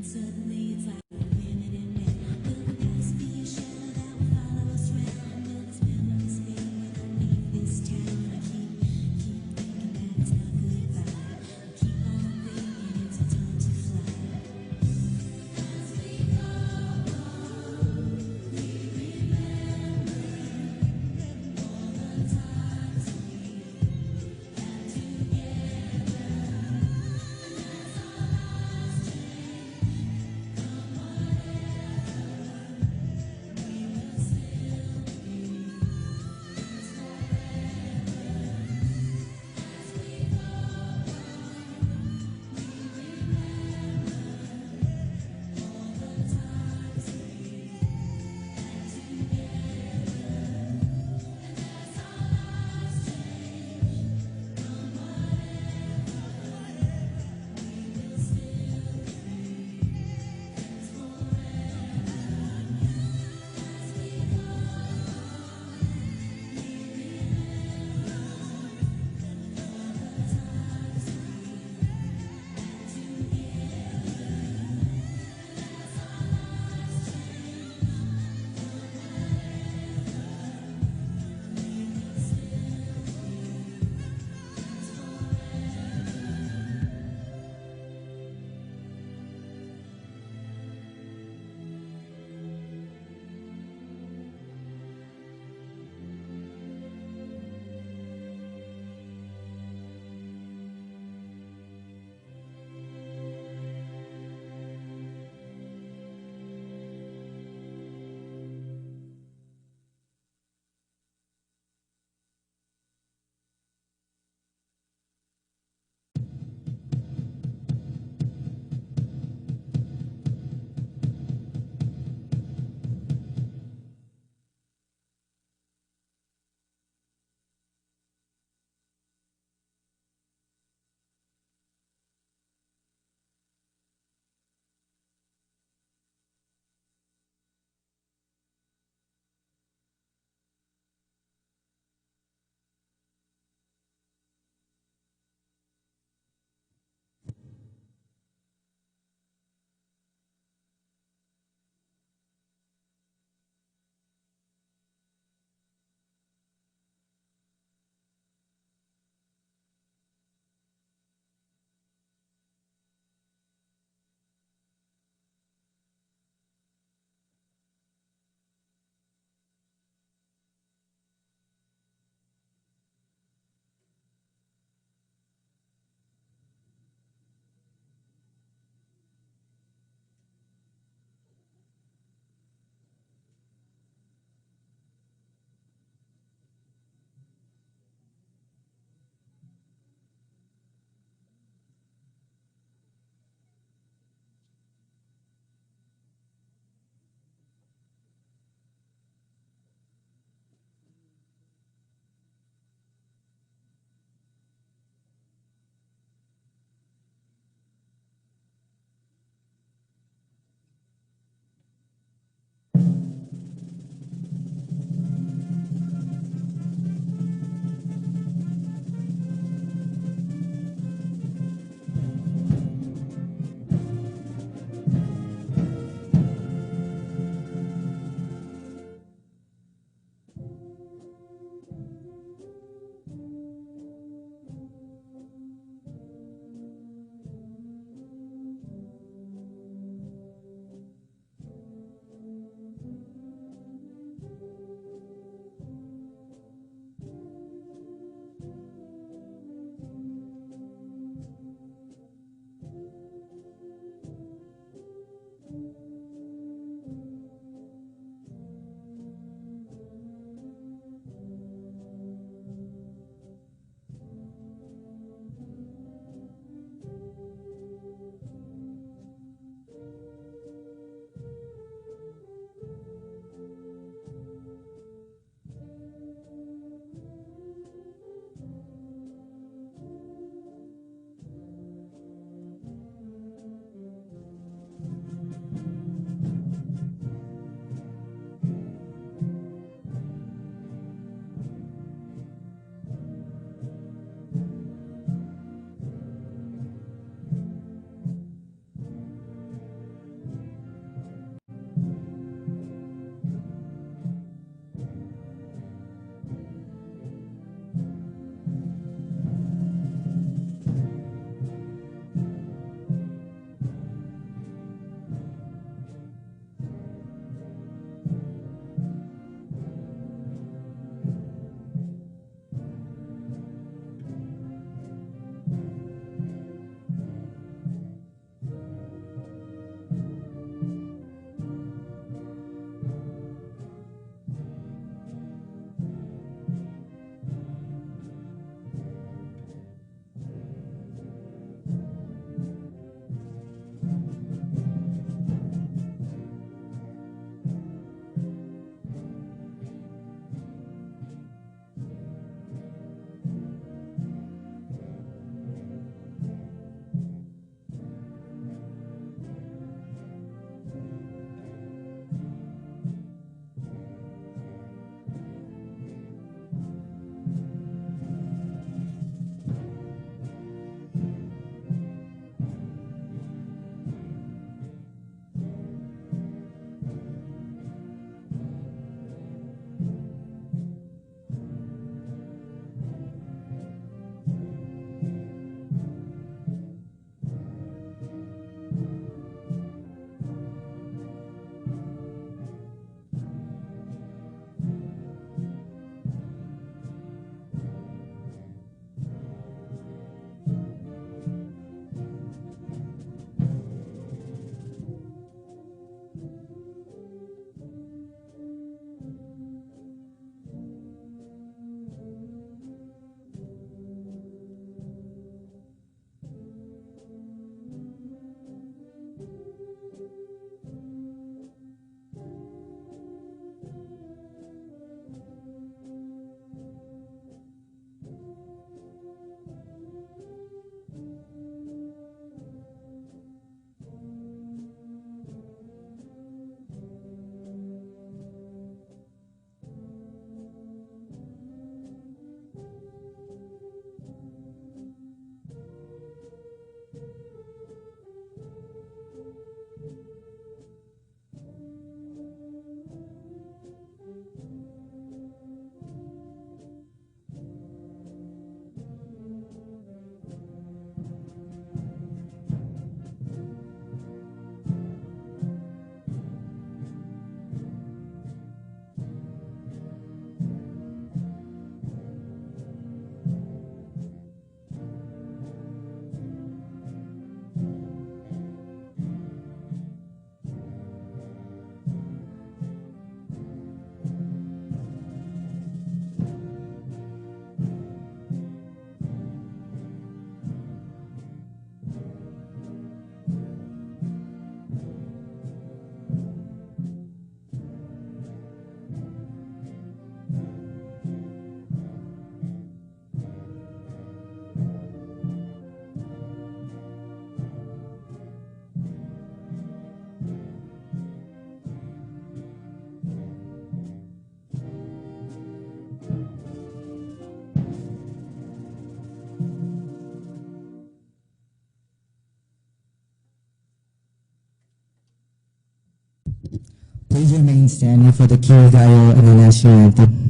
Suddenly it's like a minute in it. Will the past be a shadow that will follow us round? Will this memory stay when I leave this town? I keep thinking that it's not goodbye. I keep on thinking it's our time to fly. As we go, we remember all the times we had together. And that's our last train Please remain standing for the Kirigayo and the national anthem.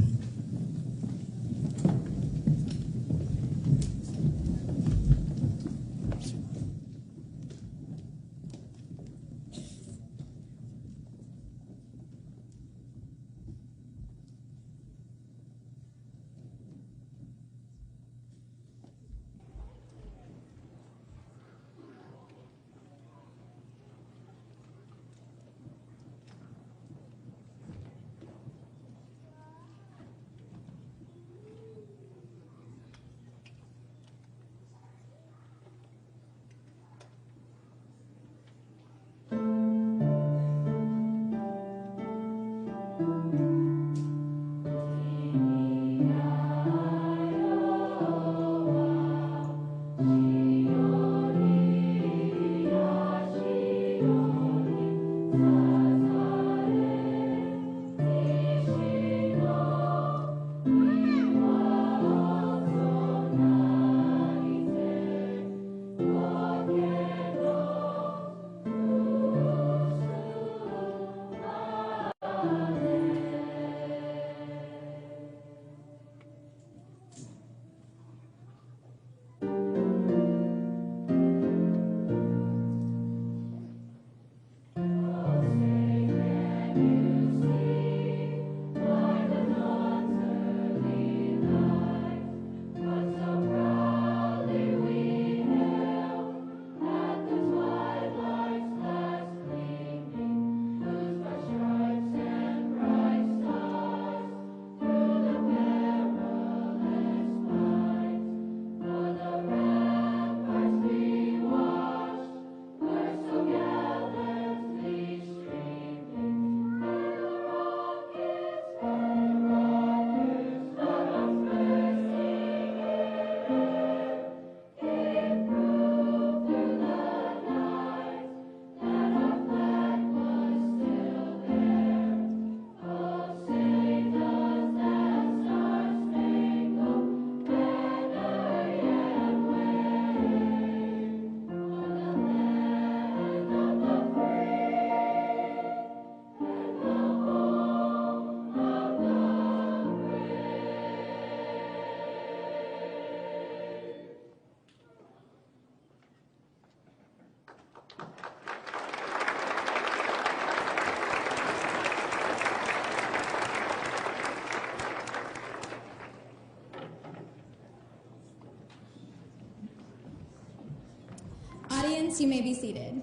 Audience, you may be seated.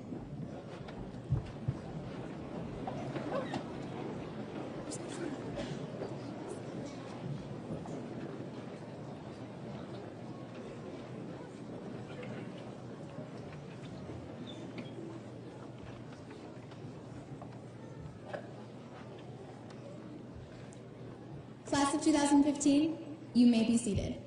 Class of 2015, you may be seated.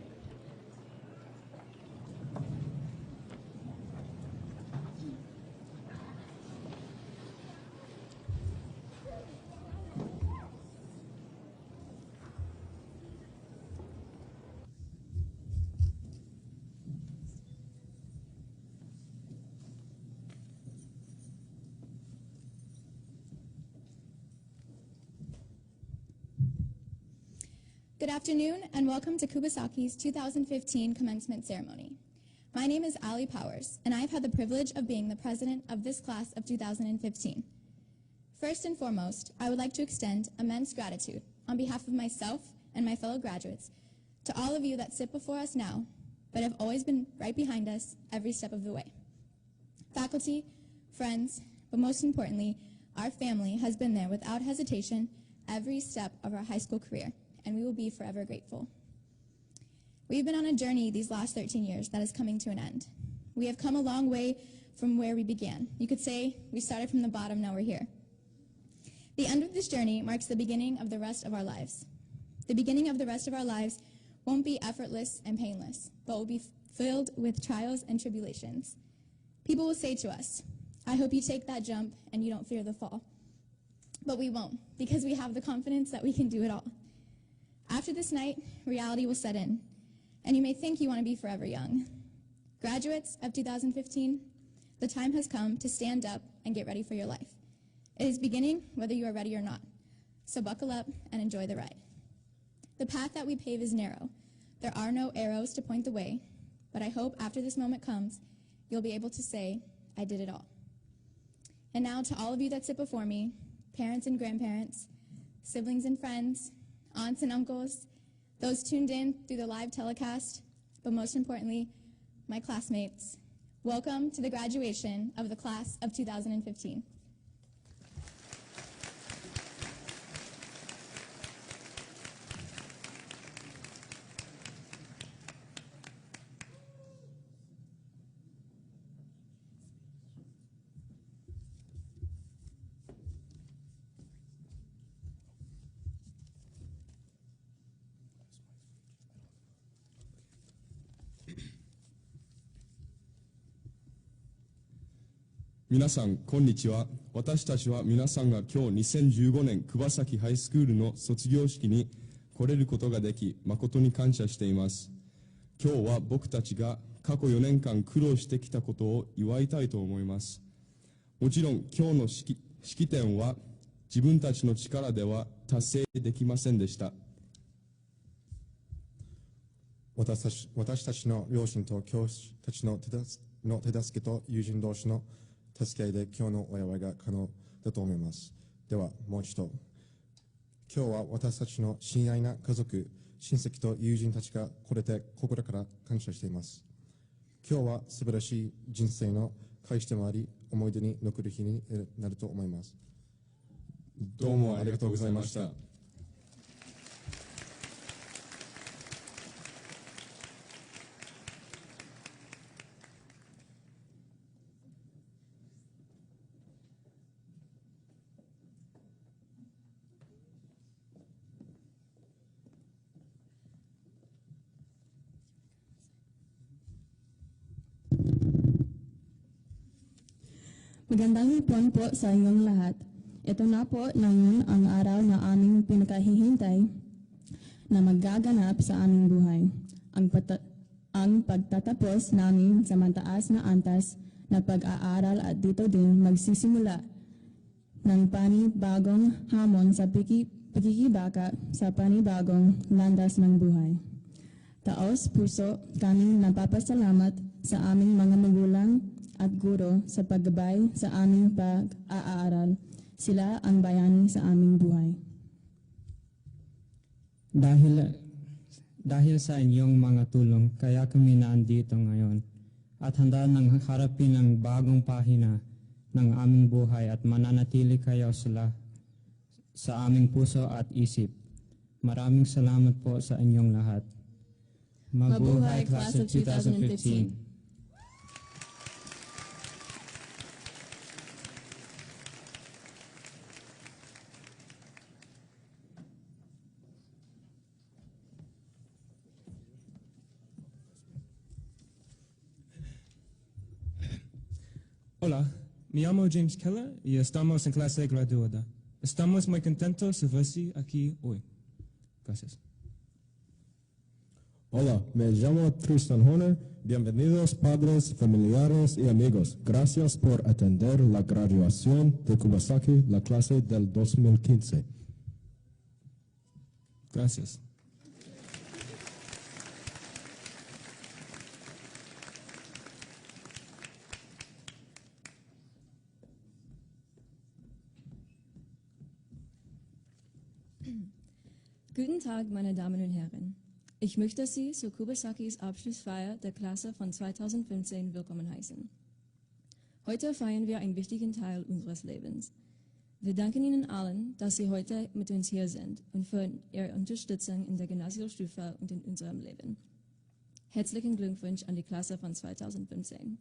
Good afternoon and welcome to Kubasaki's 2015 commencement ceremony. My name is Ali Powers and I've had the privilege of being the president of this class of 2015. First and foremost, I would like to extend immense gratitude on behalf of myself and my fellow graduates to all of you that sit before us now, but have always been right behind us every step of the way. Faculty, friends, but most importantly, our family has been there without hesitation every step of our high school career, and we will be forever grateful. We've been on a journey these last 13 years that is coming to an end. We have come a long way from where we began. You could say we started from the bottom, now we're here. The end of this journey marks the beginning of the rest of our lives. The beginning of the rest of our lives won't be effortless and painless, but will be filled with trials and tribulations. People will say to us, I hope you take that jump and you don't fear the fall. But we won't, because we have the confidence that we can do it all. After this night, reality will set in, and you may think you want to be forever young. Graduates of 2015, the time has come to stand up and get ready for your life. It is beginning whether you are ready or not. So buckle up and enjoy the ride. The path that we pave is narrow. There are no arrows to point the way, but I hope after this moment comes, you'll be able to say, I did it all. And now to all of you that sit before me, parents and grandparents, siblings and friends, aunts and uncles, those tuned in through the live telecast, but most importantly, my classmates, welcome to the graduation of the class of 2015.皆さん、こんにちは。私たちは皆さんが今日2015年桑崎ハイスクールの卒業式に来れることができ、誠に感謝しています。今日は僕たちが過去4年間苦労してきたことを祝いたいと思います。もちろん今日の式典は自分たちの力では達成できませんでした。私たちの両親と教師たちの手助けと友人同士の助け合いで今日のお祝いが可能だと思います。ではもう一度、今日は私たちの親愛な家族、親戚と友人たちが来れて心から感謝しています。今日は素晴らしい人生の開始でもあり、思い出に残る日になると思います。どうもありがとうございました。Magandang hapon po sa inyong lahat. Ito na po ngayon ang araw na aming pinakahihintay na magaganap sa aming buhay. Ang pagtatapos namin sa mataas na antas na pag-aaral at dito din magsisimula ng panibagong hamon sa pagkikibaka sa panibagong landas ng buhay. Taos puso kaming napapasalamat sa aming mga magulang at guro sa paggabay sa aming pag-aaral. Sila ang bayani sa aming buhay. Dahil sa inyong mga tulong, kaya kami naandito ngayon at handa nang harapin ang bagong pahina ng aming buhay at mananatili kayo sila sa aming puso at isip. Maraming salamat po sa inyong lahat. Mabuhay Class of 2015! Hola, me llamo James Keller y estamos en clase graduada. Estamos muy contentos de verse aquí hoy. Gracias. Hola, me llamo Tristan Horner. Bienvenidos padres, familiares y amigos. Gracias por atender la graduación de Kubasaki, la clase del 2015. Gracias. Guten Tag, meine Damen und Herren. Ich möchte Sie zu Kubasakis Abschlussfeier der Klasse von 2015 willkommen heißen. Heute feiern wir einen wichtigen Teil unseres Lebens. Wir danken Ihnen allen, dass Sie heute mit uns hier sind und für Ihre Unterstützung in der Gymnasialstufe und in unserem Leben. Herzlichen Glückwunsch an die Klasse von 2015.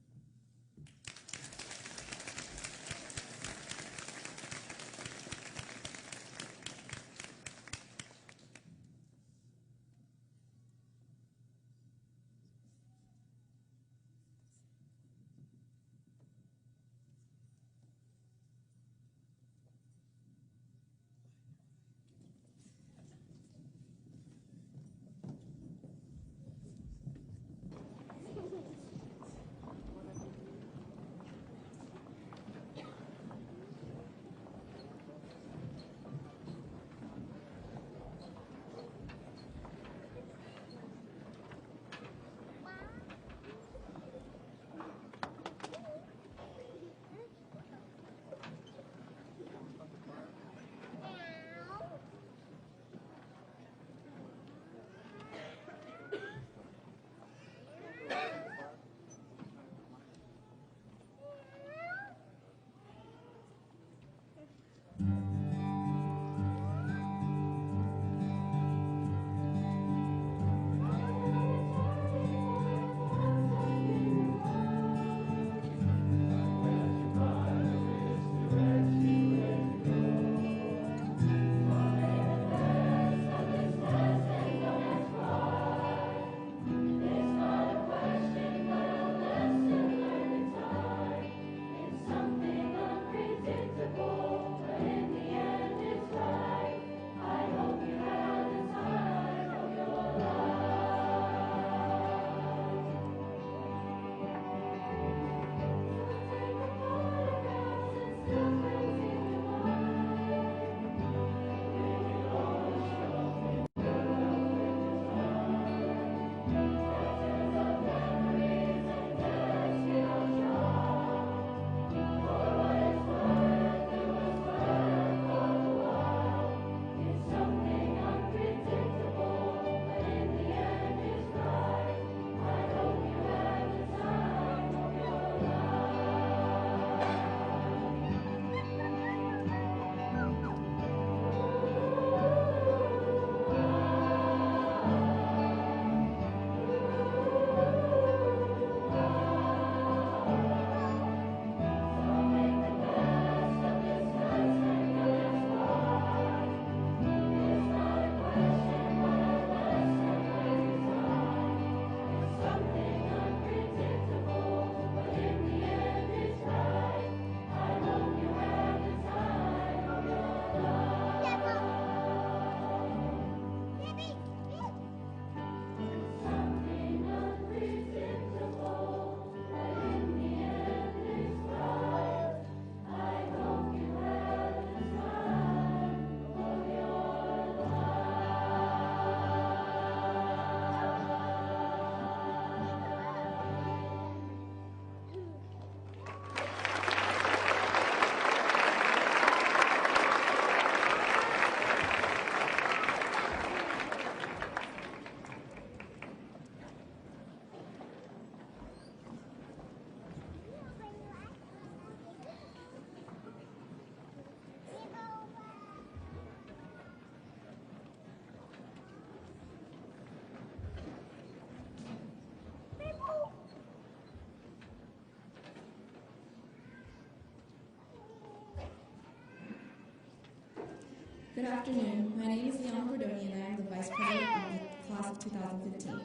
Good afternoon. My name is Leon Bordoni and I am the Vice President of the Class of 2015.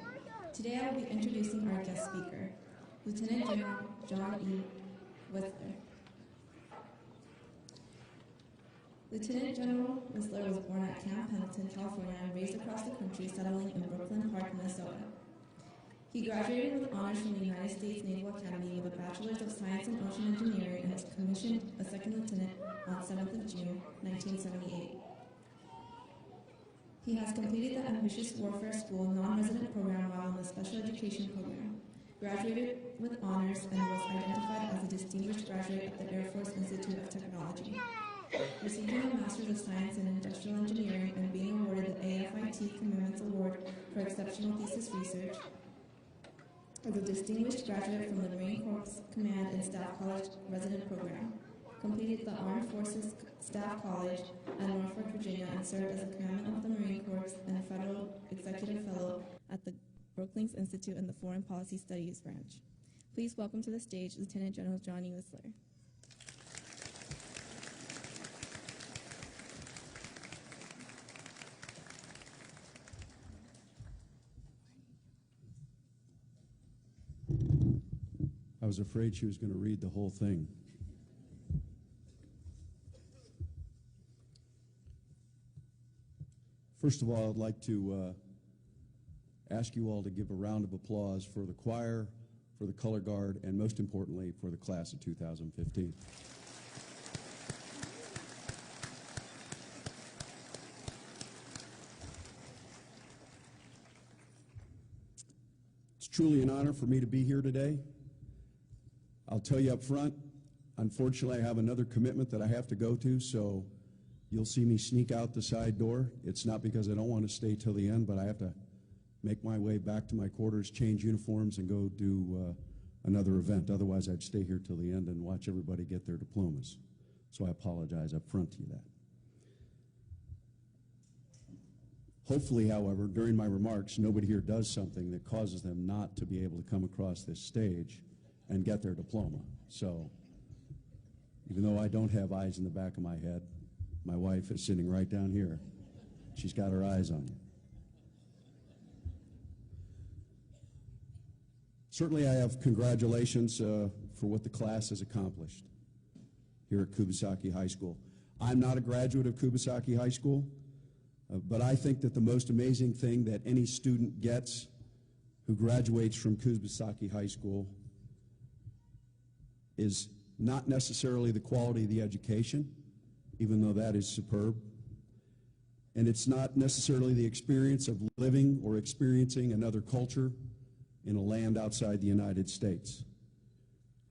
Today I will be introducing our guest speaker, Lieutenant General John E. Whistler. Lieutenant General Whistler was born at Camp Pendleton, California, and raised across the country, settling in Brooklyn Park, Minnesota. He graduated with honors from the United States Naval Academy with a Bachelor's of Science in Ocean Engineering and was commissioned a second lieutenant on 7th of June, 1978. He has completed the Ambitious Warfare School non-resident program while in the Special Education program, graduated with honors, and was identified as a distinguished graduate at the Air Force Institute of Technology. Receiving a Master's of Science in Industrial Engineering and being awarded the AFIT Commitments Award for Exceptional Thesis Research, as a distinguished graduate from the Marine Corps Command and Staff College Resident Program, completed the Armed Forces Staff College at Norfolk, Virginia, and served as a Commandant of the Marine Corps and a Federal Executive Fellow at the Brookings Institute in the Foreign Policy Studies branch. Please welcome to the stage Lieutenant General John E. Whistler. I was afraid she was going to read the whole thing. First of all, I'd like to ask you all to give a round of applause for the choir, for the color guard, and most importantly, for the class of 2015. It's truly an honor for me to be here today. I'll tell you up front, unfortunately, I have another commitment that I have to go to, so you'll see me sneak out the side door. It's not because I don't want to stay till the end, but I have to make my way back to my quarters, change uniforms, and go do another event. Otherwise, I'd stay here till the end and watch everybody get their diplomas. So I apologize up front to you that. Hopefully, however, during my remarks, nobody here does something that causes them not to be able to come across this stage and get their diploma. So even though I don't have eyes in the back of my head, my wife is sitting right down here. She's got her eyes on you. Certainly I have congratulations for what the class has accomplished here at Kubasaki High School. I'm not a graduate of Kubasaki High School, but I think that the most amazing thing that any student gets who graduates from Kubasaki High School is not necessarily the quality of the education, even though that is superb, and it's not necessarily the experience of living or experiencing another culture in a land outside the United States.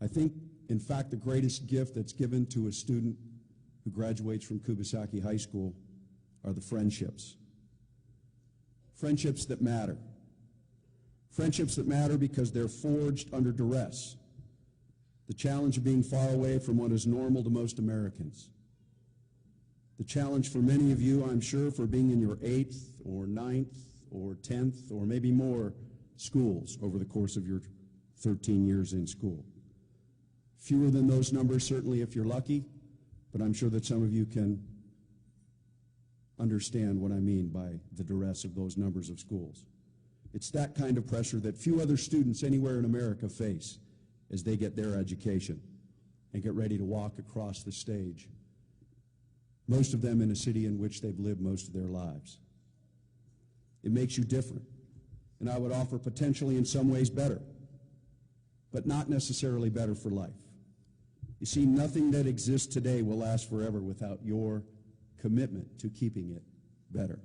I think, in fact, the greatest gift that's given to a student who graduates from Kubasaki High School are the friendships. Friendships that matter. Friendships that matter because they're forged under duress. The challenge of being far away from what is normal to most Americans. The challenge for many of you, I'm sure, for being in your 8th or 9th or 10th or maybe more schools over the course of your 13 years in school. Fewer than those numbers, certainly, if you're lucky, but I'm sure that some of you can understand what I mean by the duress of those numbers of schools. It's that kind of pressure that few other students anywhere in America face as they get their education and get ready to walk across the stage, most of them in a city in which they've lived most of their lives. It makes you different, and I would offer potentially in some ways better, but not necessarily better for life. You see, nothing that exists today will last forever without your commitment to keeping it better.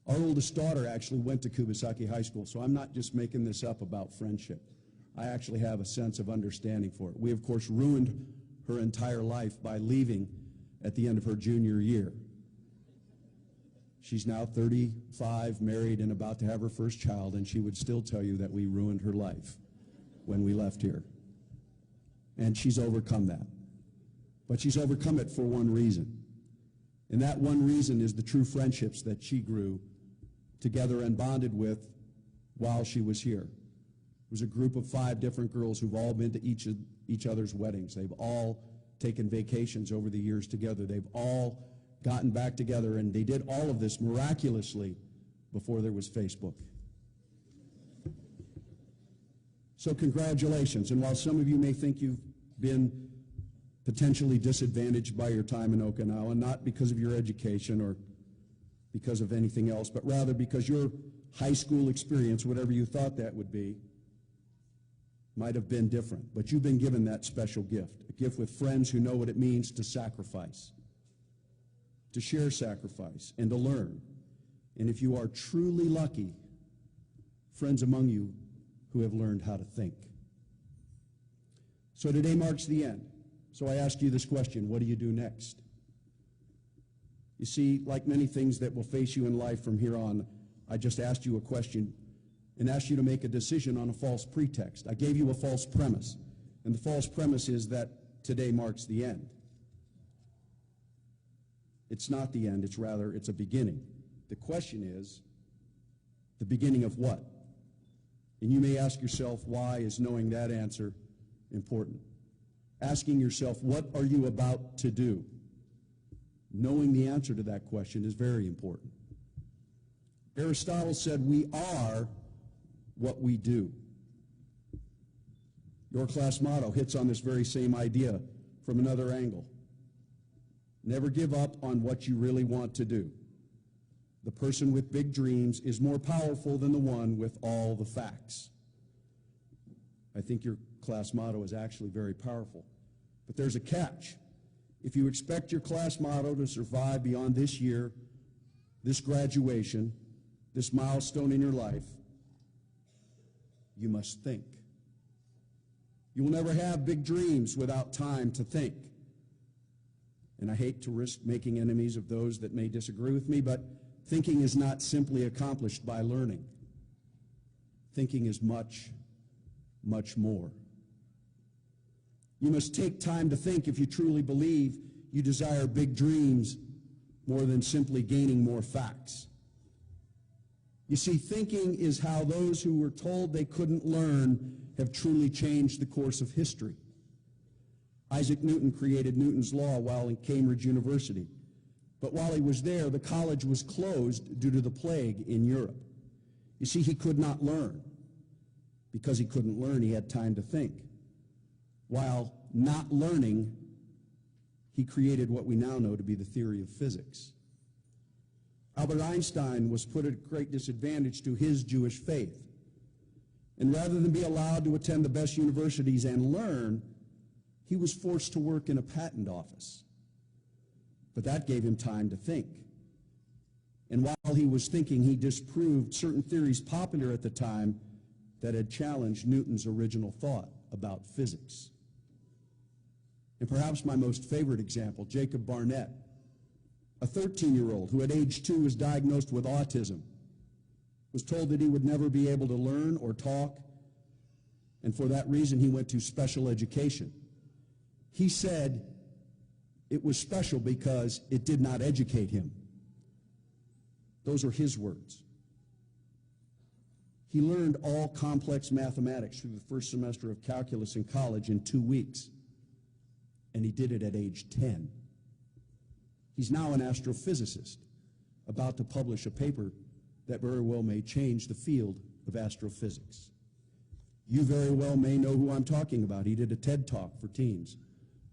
Our oldest daughter actually went to Kubasaki High School, so I'm not just making this up about friendship. I actually have a sense of understanding for it. We, of course, ruined her entire life by leaving at the end of her junior year. She's now 35, married, and about to have her first child, and she would still tell you that we ruined her life when we left here. And she's overcome that. But she's overcome it for one reason. And that one reason is the true friendships that she grew together and bonded with while she was here. It was a group of 5 different girls who've all been to each other's weddings. They've all taken vacations over the years together. They've all gotten back together, and they did all of this miraculously before there was Facebook. So congratulations. And while some of you may think you've been potentially disadvantaged by your time in Okinawa, not because of your education or because of anything else, but rather because your high school experience, whatever you thought that would be, might have been different. But you've been given that special gift, a gift with friends who know what it means to sacrifice, to share sacrifice, and to learn. And if you are truly lucky, friends among you who have learned how to think. So today marks the end. So I ask you this question: what do you do next? You see, like many things that will face you in life from here on, I just asked you a question and asked you to make a decision on a false pretext. I gave you a false premise, and the false premise is that today marks the end. It's not the end, it's a beginning. The question is, the beginning of what? And you may ask yourself, why is knowing that answer important? Asking yourself, what are you about to do? Knowing the answer to that question is very important. Aristotle said, we are what we do. Your class motto hits on this very same idea from another angle. Never give up on what you really want to do. The person with big dreams is more powerful than the one with all the facts. I think your class motto is actually very powerful. But there's a catch. If you expect your class motto to survive beyond this year, this graduation, this milestone in your life, you must think. You will never have big dreams without time to think. And I hate to risk making enemies of those that may disagree with me, but thinking is not simply accomplished by learning. Thinking is much, much more. You must take time to think if you truly believe you desire big dreams more than simply gaining more facts. You see, thinking is how those who were told they couldn't learn have truly changed the course of history. Isaac Newton created Newton's Law while in Cambridge University. But while he was there, the college was closed due to the plague in Europe. You see, he could not learn. Because he couldn't learn, he had time to think. While not learning, he created what we now know to be the theory of physics. Albert Einstein was put at a great disadvantage to his Jewish faith. And rather than be allowed to attend the best universities and learn, he was forced to work in a patent office. But that gave him time to think. And while he was thinking, he disproved certain theories popular at the time that had challenged Newton's original thought about physics. And perhaps my most favorite example, Jacob Barnett, a 13-year-old who at age 2 was diagnosed with autism, was told that he would never be able to learn or talk, and for that reason he went to special education. He said it was special because it did not educate him. Those are his words. He learned all complex mathematics through the first semester of calculus in college in 2 weeks, and he did it at age 10. He's now an astrophysicist, about to publish a paper that very well may change the field of astrophysics. You very well may know who I'm talking about. He did a TED Talk for teens.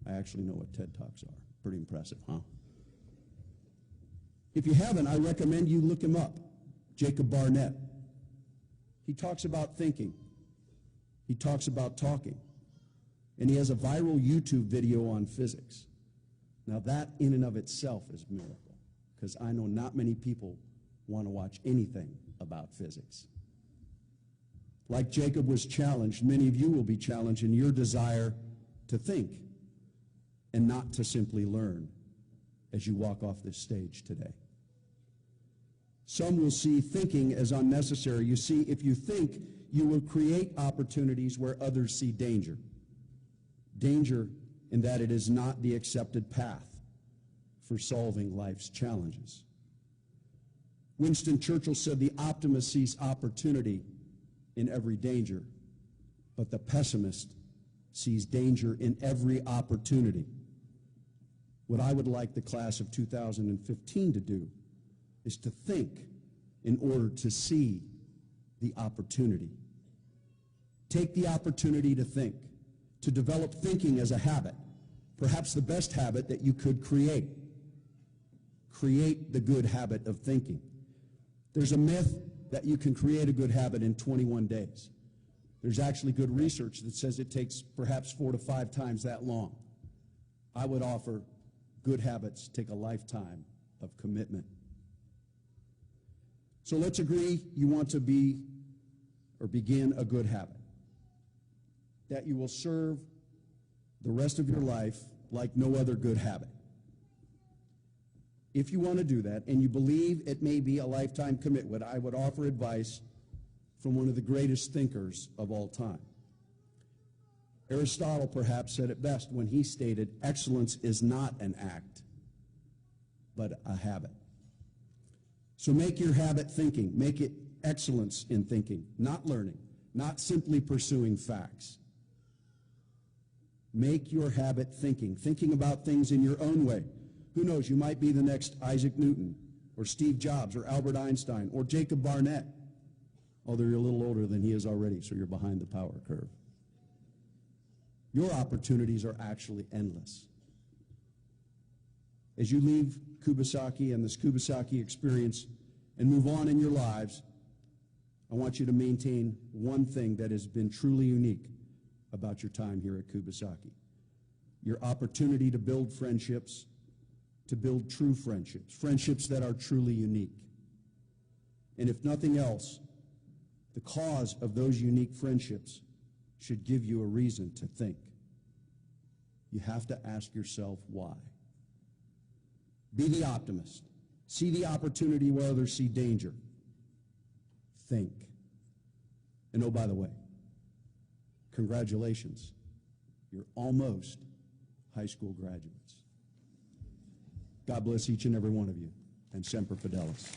I actually know what TED Talks are. Pretty impressive, huh? If you haven't, I recommend you look him up, Jacob Barnett. He talks about thinking. He talks about talking. And he has a viral YouTube video on physics. Now that in and of itself is a miracle, because I know not many people want to watch anything about physics. Like Jacob was challenged, many of you will be challenged in your desire to think and not to simply learn as you walk off this stage today. Some will see thinking as unnecessary. You see, if you think, you will create opportunities where others see danger. Danger in that it is not the accepted path for solving life's challenges. Winston Churchill said the optimist sees opportunity in every danger, but the pessimist sees danger in every opportunity. What I would like the class of 2015 to do is to think in order to see the opportunity. Take the opportunity to think, to develop thinking as a habit, perhaps the best habit that you could create. Create the good habit of thinking. There's a myth that you can create a good habit in 21 days. There's actually good research that says it takes perhaps 4 to 5 times that long. I would offer good habits take a lifetime of commitment. So let's agree you want to be or begin a good habit that you will serve the rest of your life like no other good habit. If you want to do that and you believe it may be a lifetime commitment, I would offer advice from one of the greatest thinkers of all time. Aristotle perhaps said it best when he stated, excellence is not an act, but a habit. So make your habit thinking. Make it excellence in thinking, not learning, not simply pursuing facts. Make your habit thinking about things in your own way. Who knows, you might be the next Isaac Newton, or Steve Jobs, or Albert Einstein, or Jacob Barnett, although you're a little older than he is already, so you're behind the power curve. Your opportunities are actually endless. As you leave Kubasaki and this Kubasaki experience and move on in your lives, I want you to maintain one thing that has been truly unique about your time here at Kubasaki. Your opportunity to build friendships, to build true friendships, friendships that are truly unique. And if nothing else, the cause of those unique friendships should give you a reason to think. You have to ask yourself why. Be the optimist. See the opportunity where others see danger. Think. And oh, by the way, congratulations. You're almost high school graduates. God bless each and every one of you, and Semper Fidelis.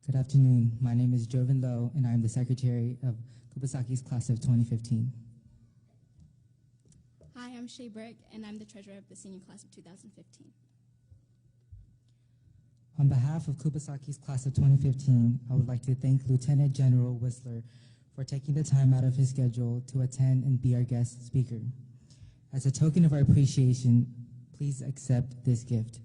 Good afternoon. My name is Joven Lowe, and I am the secretary of Kubasaki's class of 2015. Hi, I'm Shay Burke, and I'm the treasurer of the senior class of 2015. On behalf of Kubasaki's class of 2015, I would like to thank Lieutenant General Whistler for taking the time out of his schedule to attend and be our guest speaker. As a token of our appreciation, please accept this gift.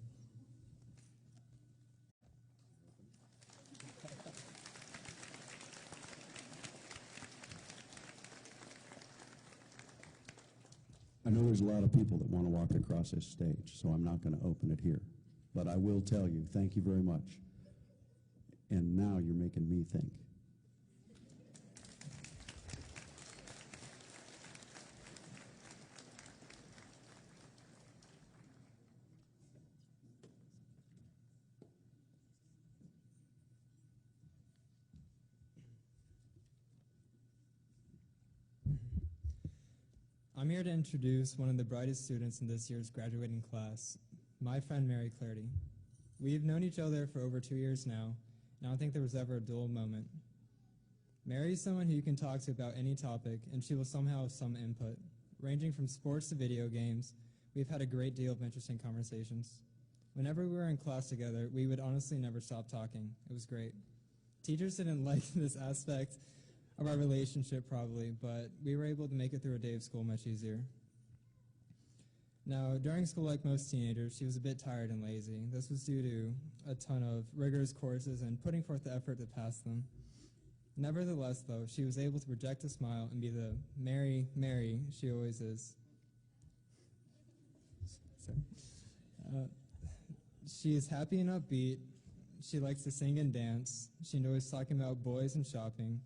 I know there's a lot of people that want to walk across this stage, so I'm not going to open it here. But I will tell you, thank you very much. And now you're making me think. I'm here to introduce one of the brightest students in this year's graduating class, my friend Mary Clarity. We've known each other for over 2 years now, and I don't think there was ever a dull moment. Mary is someone who you can talk to about any topic, and she will somehow have some input. Ranging from sports to video games, we've had a great deal of interesting conversations. Whenever we were in class together, we would honestly never stop talking. It was great. Teachers didn't like this aspect of our relationship probably, but we were able to make it through a day of school much easier. Now, during school, like most teenagers, she was a bit tired and lazy. This was due to a ton of rigorous courses and putting forth the effort to pass them. Nevertheless, though, she was able to project a smile and be the Mary she always is. She is happy and upbeat. She likes to sing and dance. She knows talking about boys and shopping.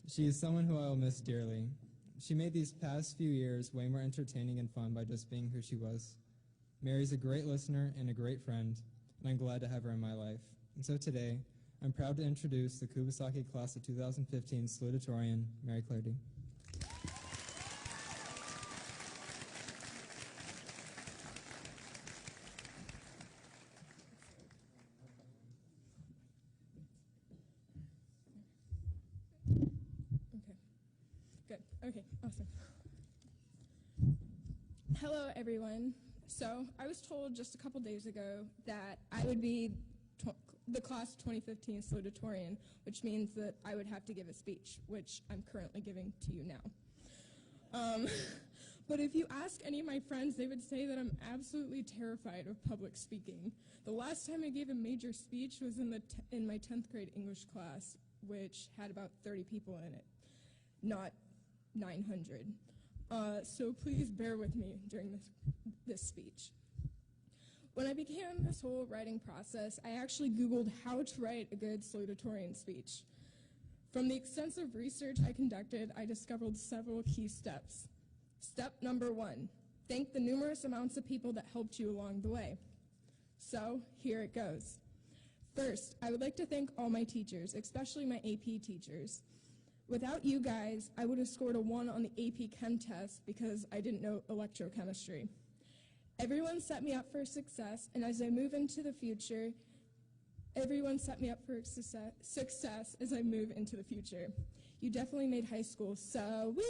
She is someone who I will miss dearly. She made these past few years way more entertaining and fun by just being who she was. Mary's a great listener and a great friend, and I'm glad to have her in my life. And so today, I'm proud to introduce the Kubasaki class of 2015 salutatorian, Mary Clarity. Good. Okay, awesome. Hello, everyone. So I was told just a couple days ago that I would be the class of 2015 salutatorian, which means that I would have to give a speech, which I'm currently giving to you now. But if you ask any of my friends, they would say that I'm absolutely terrified of public speaking. The last time I gave a major speech was in my 10th grade English class, which had about 30 people in it, not 900. So please bear with me during this speech. When I began this whole writing process, I actually Googled how to write a good salutatorian speech. From the extensive research I conducted, I discovered several key steps. Step number 1, thank the numerous amounts of people that helped you along the way. So here it goes. First, I would like to thank all my teachers, especially my AP teachers. Without you guys, I would have scored a 1 on the AP Chem test because I didn't know electrochemistry. Everyone set me up for success, and as I move into the future, everyone set me up for success as I move into the future. You definitely made high school sweet.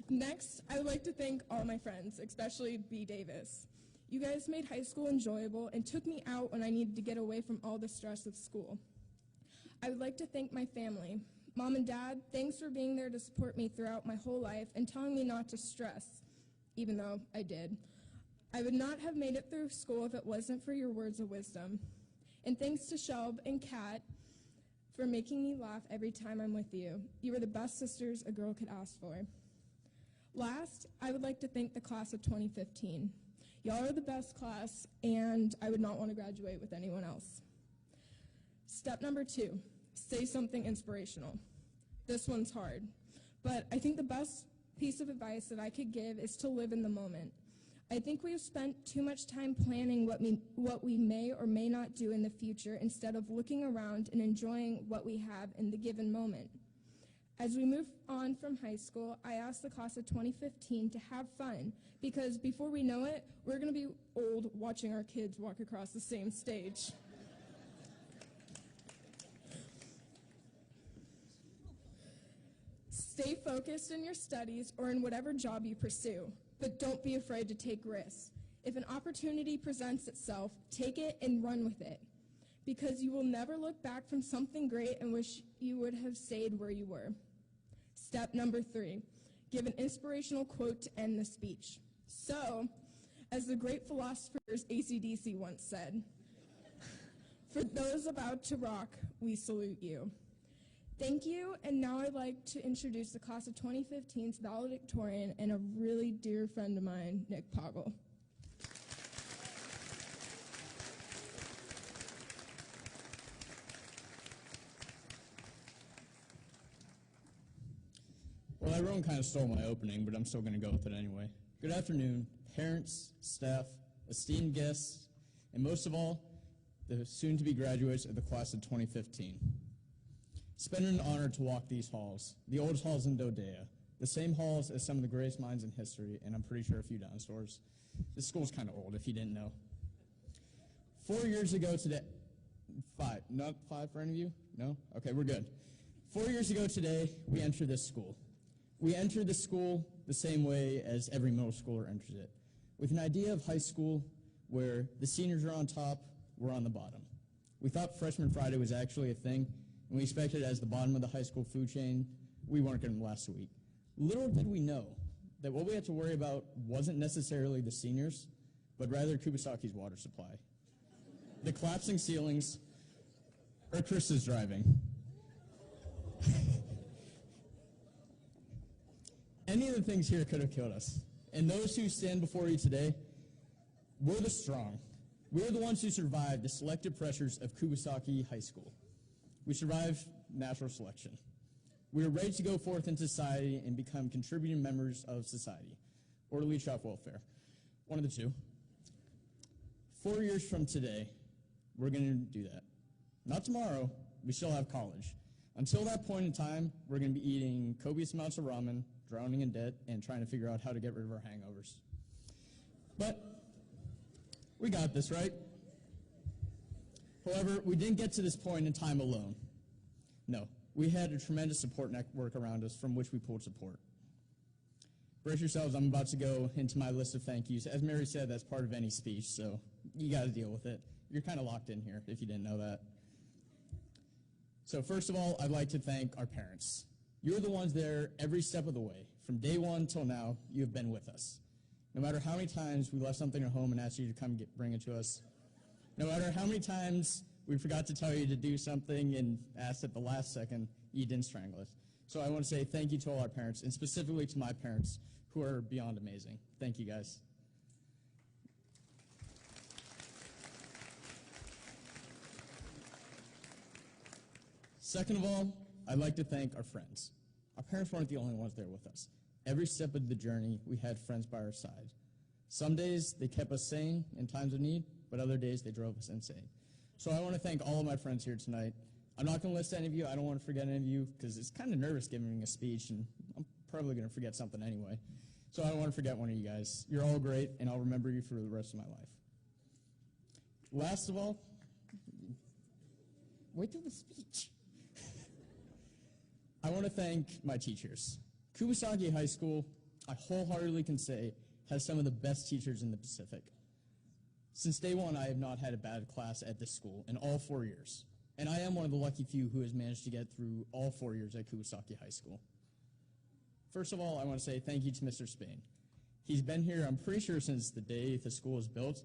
Next, I would like to thank all my friends, especially B. Davis. You guys made high school enjoyable and took me out when I needed to get away from all the stress of school. I would like to thank my family. Mom and Dad, thanks for being there to support me throughout my whole life and telling me not to stress, even though I did. I would not have made it through school if it wasn't for your words of wisdom. And thanks to Shelb and Kat for making me laugh every time I'm with you. You were the best sisters a girl could ask for. Last, I would like to thank the class of 2015. Y'all are the best class, and I would not want to graduate with anyone else. Step number 2, say something inspirational. This one's hard, but I think the best piece of advice that I could give is to live in the moment. I think we have spent too much time planning what we may or may not do in the future instead of looking around and enjoying what we have in the given moment. As we move on from high school, I asked the class of 2015 to have fun because before we know it, we're going to be old watching our kids walk across the same stage. Stay focused in your studies or in whatever job you pursue, but don't be afraid to take risks. If an opportunity presents itself, take it and run with it, because you will never look back from something great and wish you would have stayed where you were. Step number 3, give an inspirational quote to end the speech. So, as the great philosophers AC/DC once said, for those about to rock, we salute you. Thank you, and now I'd like to introduce the class of 2015's valedictorian and a really dear friend of mine, Nick Poggle. Well, everyone kind of stole my opening, but I'm still going to go with it anyway. Good afternoon, parents, staff, esteemed guests, and most of all, the soon-to-be graduates of the class of 2015. It's been an honor to walk these halls, the old halls in Dodea, the same halls as some of the greatest minds in history, and I'm pretty sure a few dinosaurs. This school's kind of old, if you didn't know. 4 years ago today, 5, not 5 for any of you? No? Okay, we're good. 4 years ago today, we entered this school. We entered the school the same way as every middle schooler enters it, with an idea of high school where the seniors are on top, we're on the bottom. We thought Freshman Friday was actually a thing, and we expected as the bottom of the high school food chain, we weren't going to last a week. Little did we know that what we had to worry about wasn't necessarily the seniors, but rather Kubasaki's water supply, the collapsing ceilings, or Krista's driving. Any of the things here could have killed us. And those who stand before you today, we're the strong. We're the ones who survived the selective pressures of Kubasaki High School. We survived natural selection. We are ready to go forth into society and become contributing members of society, or to lead shop welfare. One of the two. 4 years from today, we're going to do that. Not tomorrow, we still have college. Until that point in time, we're going to be eating copious amounts of ramen, drowning in debt, and trying to figure out how to get rid of our hangovers. But we got this, right? However, we didn't get to this point in time alone. No, We had a tremendous support network around us from which we pulled support. Brace yourselves, I'm about to go into my list of thank yous. As Mary said, that's part of any speech, so you got to deal with it. You're kind of locked in here, if you didn't know that. So first of all, I'd like to thank our parents. You're the ones there every step of the way. From day one till now, you have been with us. No matter how many times we left something at home and asked you to come bring it to us, no matter how many times we forgot to tell you to do something and asked at the last second, you didn't strangle us. So I want to say thank you to all our parents, and specifically to my parents, who are beyond amazing. Thank you, guys. Second of all, I'd like to thank our friends. Our parents weren't the only ones there with us. Every step of the journey, we had friends by our side. Some days, they kept us sane in times of need, but other days, they drove us insane. So I want to thank all of my friends here tonight. I'm not going to list any of you. I don't want to forget any of you, because it's kind of nervous giving a speech, and I'm probably going to forget something anyway. So I don't want to forget one of you guys. You're all great, and I'll remember you for the rest of my life. Last of all, wait till the speech. I want to thank my teachers. Kubasaki High School, I wholeheartedly can say, has some of the best teachers in the Pacific. Since day one, I have not had a bad class at this school in all 4 years. And I am one of the lucky few who has managed to get through all 4 years at Kubasaki High School. First of all, I want to say thank you to Mr. Spain. He's been here, I'm pretty sure, since the day the school was built.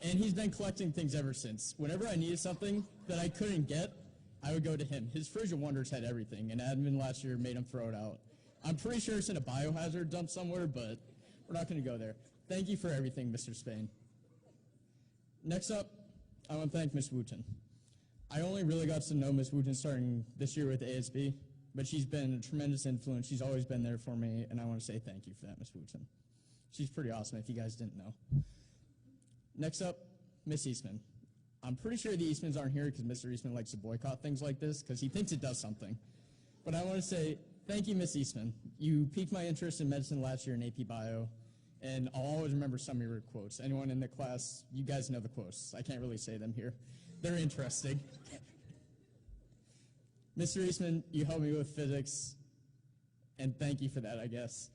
And he's been collecting things ever since. Whenever I needed something that I couldn't get, I would go to him. His Fridge of Wonders had everything, and admin last year made him throw it out. I'm pretty sure it's in a biohazard dump somewhere, but we're not going to go there. Thank you for everything, Mr. Spain. Next up, I want to thank Ms. Wooten. I only really got to know Ms. Wooten starting this year with ASB, but she's been a tremendous influence. She's always been there for me, and I want to say thank you for that, Ms. Wooten. She's pretty awesome if you guys didn't know. Next up, Miss Eastman. I'm pretty sure the Eastmans aren't here because Mr. Eastman likes to boycott things like this because he thinks it does something. But I want to say thank you, Miss Eastman. You piqued my interest in medicine last year in AP Bio, and I'll always remember some of your quotes. Anyone in the class, you guys know the quotes. I can't really say them here. They're interesting. Mr. Eastman, you helped me with physics, and thank you for that, I guess.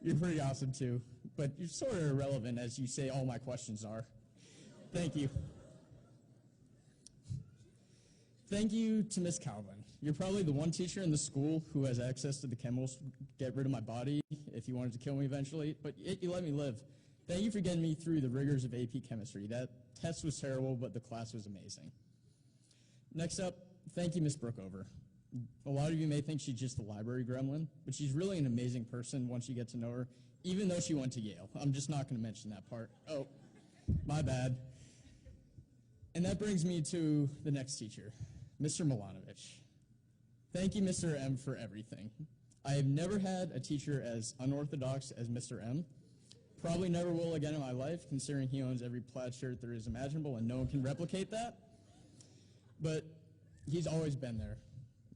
You're pretty awesome, too, but you're sort of irrelevant, as you say all my questions are. Thank you. Thank you to Miss Calvin. You're probably the one teacher in the school who has access to the chemicals to get rid of my body if you wanted to kill me eventually, but you let me live. Thank you for getting me through the rigors of AP Chemistry. That test was terrible, but the class was amazing. Next up, thank you, Miss Brookover. A lot of you may think she's just a library gremlin, but she's really an amazing person once you get to know her, even though she went to Yale. I'm just not going to mention that part. Oh, my bad. And that brings me to the next teacher, Mr. Milanovic. Thank you, Mr. M, for everything. I have never had a teacher as unorthodox as Mr. M. Probably never will again in my life, considering he owns every plaid shirt there is imaginable and no one can replicate that. But he's always been there.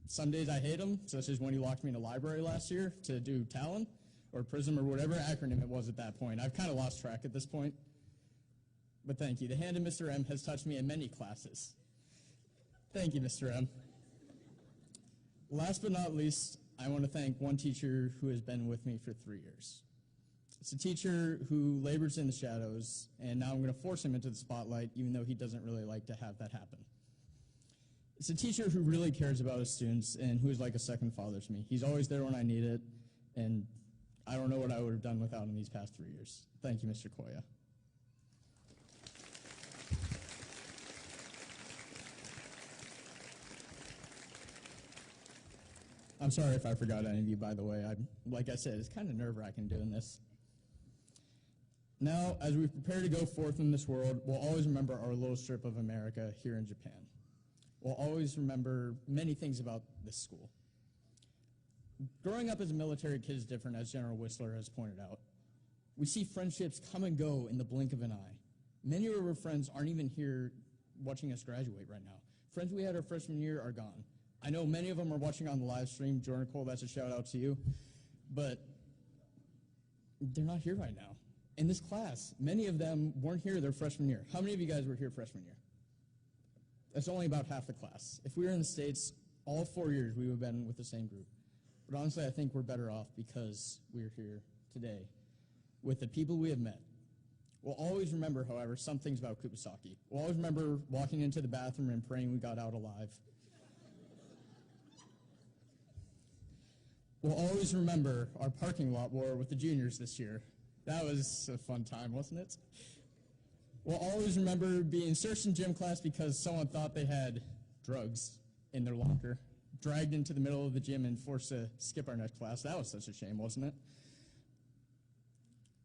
Some days I hate him, such as when he locked me in a library last year to do Talon, or PRISM, or whatever acronym it was at that point. I've kind of lost track at this point. But thank you. The hand of Mr. M has touched me in many classes. Thank you, Mr. M. Last but not least, I want to thank one teacher who has been with me for 3 years. It's a teacher who labors in the shadows, and now I'm going to force him into the spotlight, even though he doesn't really like to have that happen. It's a teacher who really cares about his students and who is like a second father to me. He's always there when I need it, and I don't know what I would have done without him these past 3 years. Thank you, Mr. Koya. I'm sorry if I forgot any of you, by the way. Like I said, it's kind of nerve-wracking doing this. Now, as we prepare to go forth in this world, we'll always remember our little strip of America here in Japan. We'll always remember many things about this school. Growing up as a military kid is different, as General Whistler has pointed out. We see friendships come and go in the blink of an eye. Many of our friends aren't even here watching us graduate right now. Friends we had our freshman year are gone. I know many of them are watching on the live stream. Jordan Cole, that's a shout out to you. But they're not here right now. in this class, many of them weren't here their freshman year. How many of you guys were here freshman year? That's only about half the class. If we were in the States, all 4 years we would have been with the same group. But honestly, I think we're better off because we're here today with the people we have met. We'll always remember, however, some things about Kubasaki. We'll always remember walking into the bathroom and praying we got out alive. We'll always remember our parking lot war with the juniors this year. That was a fun time, wasn't it? We'll always remember being searched in gym class because someone thought they had drugs in their locker, dragged into the middle of the gym and forced to skip our next class. That was such a shame, wasn't it?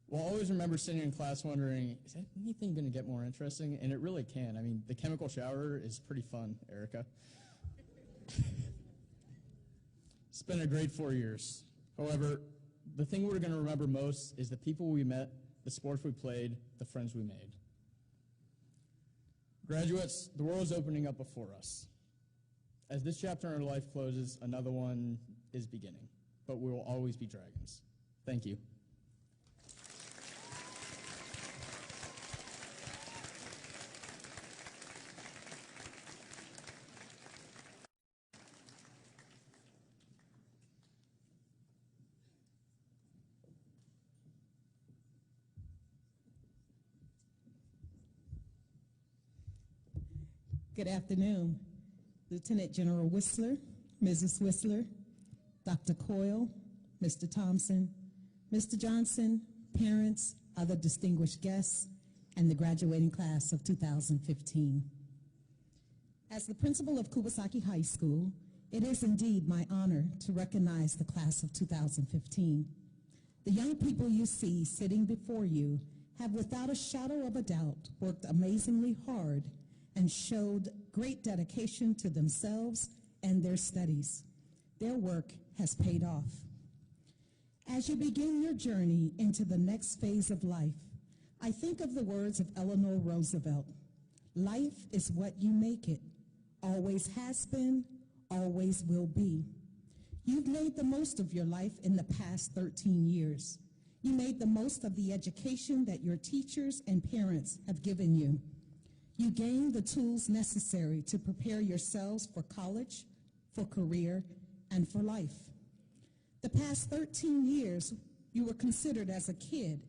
We'll always remember sitting in class wondering, is anything going to get more interesting? And it really can. I mean, the chemical shower is pretty fun, Erica. It's been a great 4 years. However, the thing we're going to remember most is the people we met, the sports we played, the friends we made. Graduates, the world is opening up before us. As this chapter in our life closes, another one is beginning. But we will always be dragons. Thank you. Good afternoon, Lieutenant General Whistler, Mrs. Whistler, Dr. Coyle, Mr. Thompson, Mr. Johnson, parents, other distinguished guests, and the graduating class of 2015. As the principal of Kubasaki High School, it is indeed my honor to recognize the class of 2015. The young people you see sitting before you have without a shadow of a doubt worked amazingly hard and showed great dedication to themselves and their studies. Their work has paid off. As you begin your journey into the next phase of life, I think of the words of Eleanor Roosevelt. Life is what you make it, always has been, always will be. You've made the most of your life in the past 13 years. You made the most of the education that your teachers and parents have given you. You gained the tools necessary to prepare yourselves for college, for career, and for life. The past 13 years, you were considered as a kid,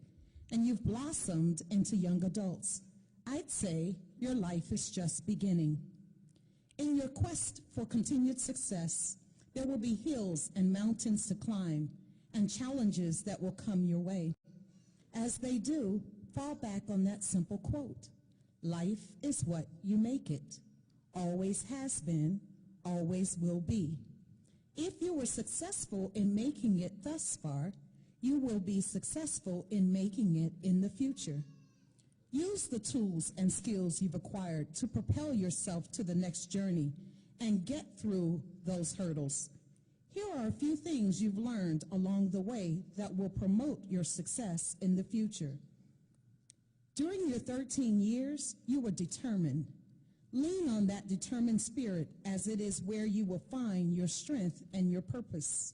and you've blossomed into young adults. I'd say your life is just beginning. In your quest for continued success, there will be hills and mountains to climb, and challenges that will come your way. As they do, fall back on that simple quote. Life is what you make it. Always has been, always will be. If you were successful in making it thus far, you will be successful in making it in the future. Use the tools and skills you've acquired to propel yourself to the next journey and get through those hurdles. Here are a few things you've learned along the way that will promote your success in the future. During your 13 years, you were determined. Lean on that determined spirit, as it is where you will find your strength and your purpose.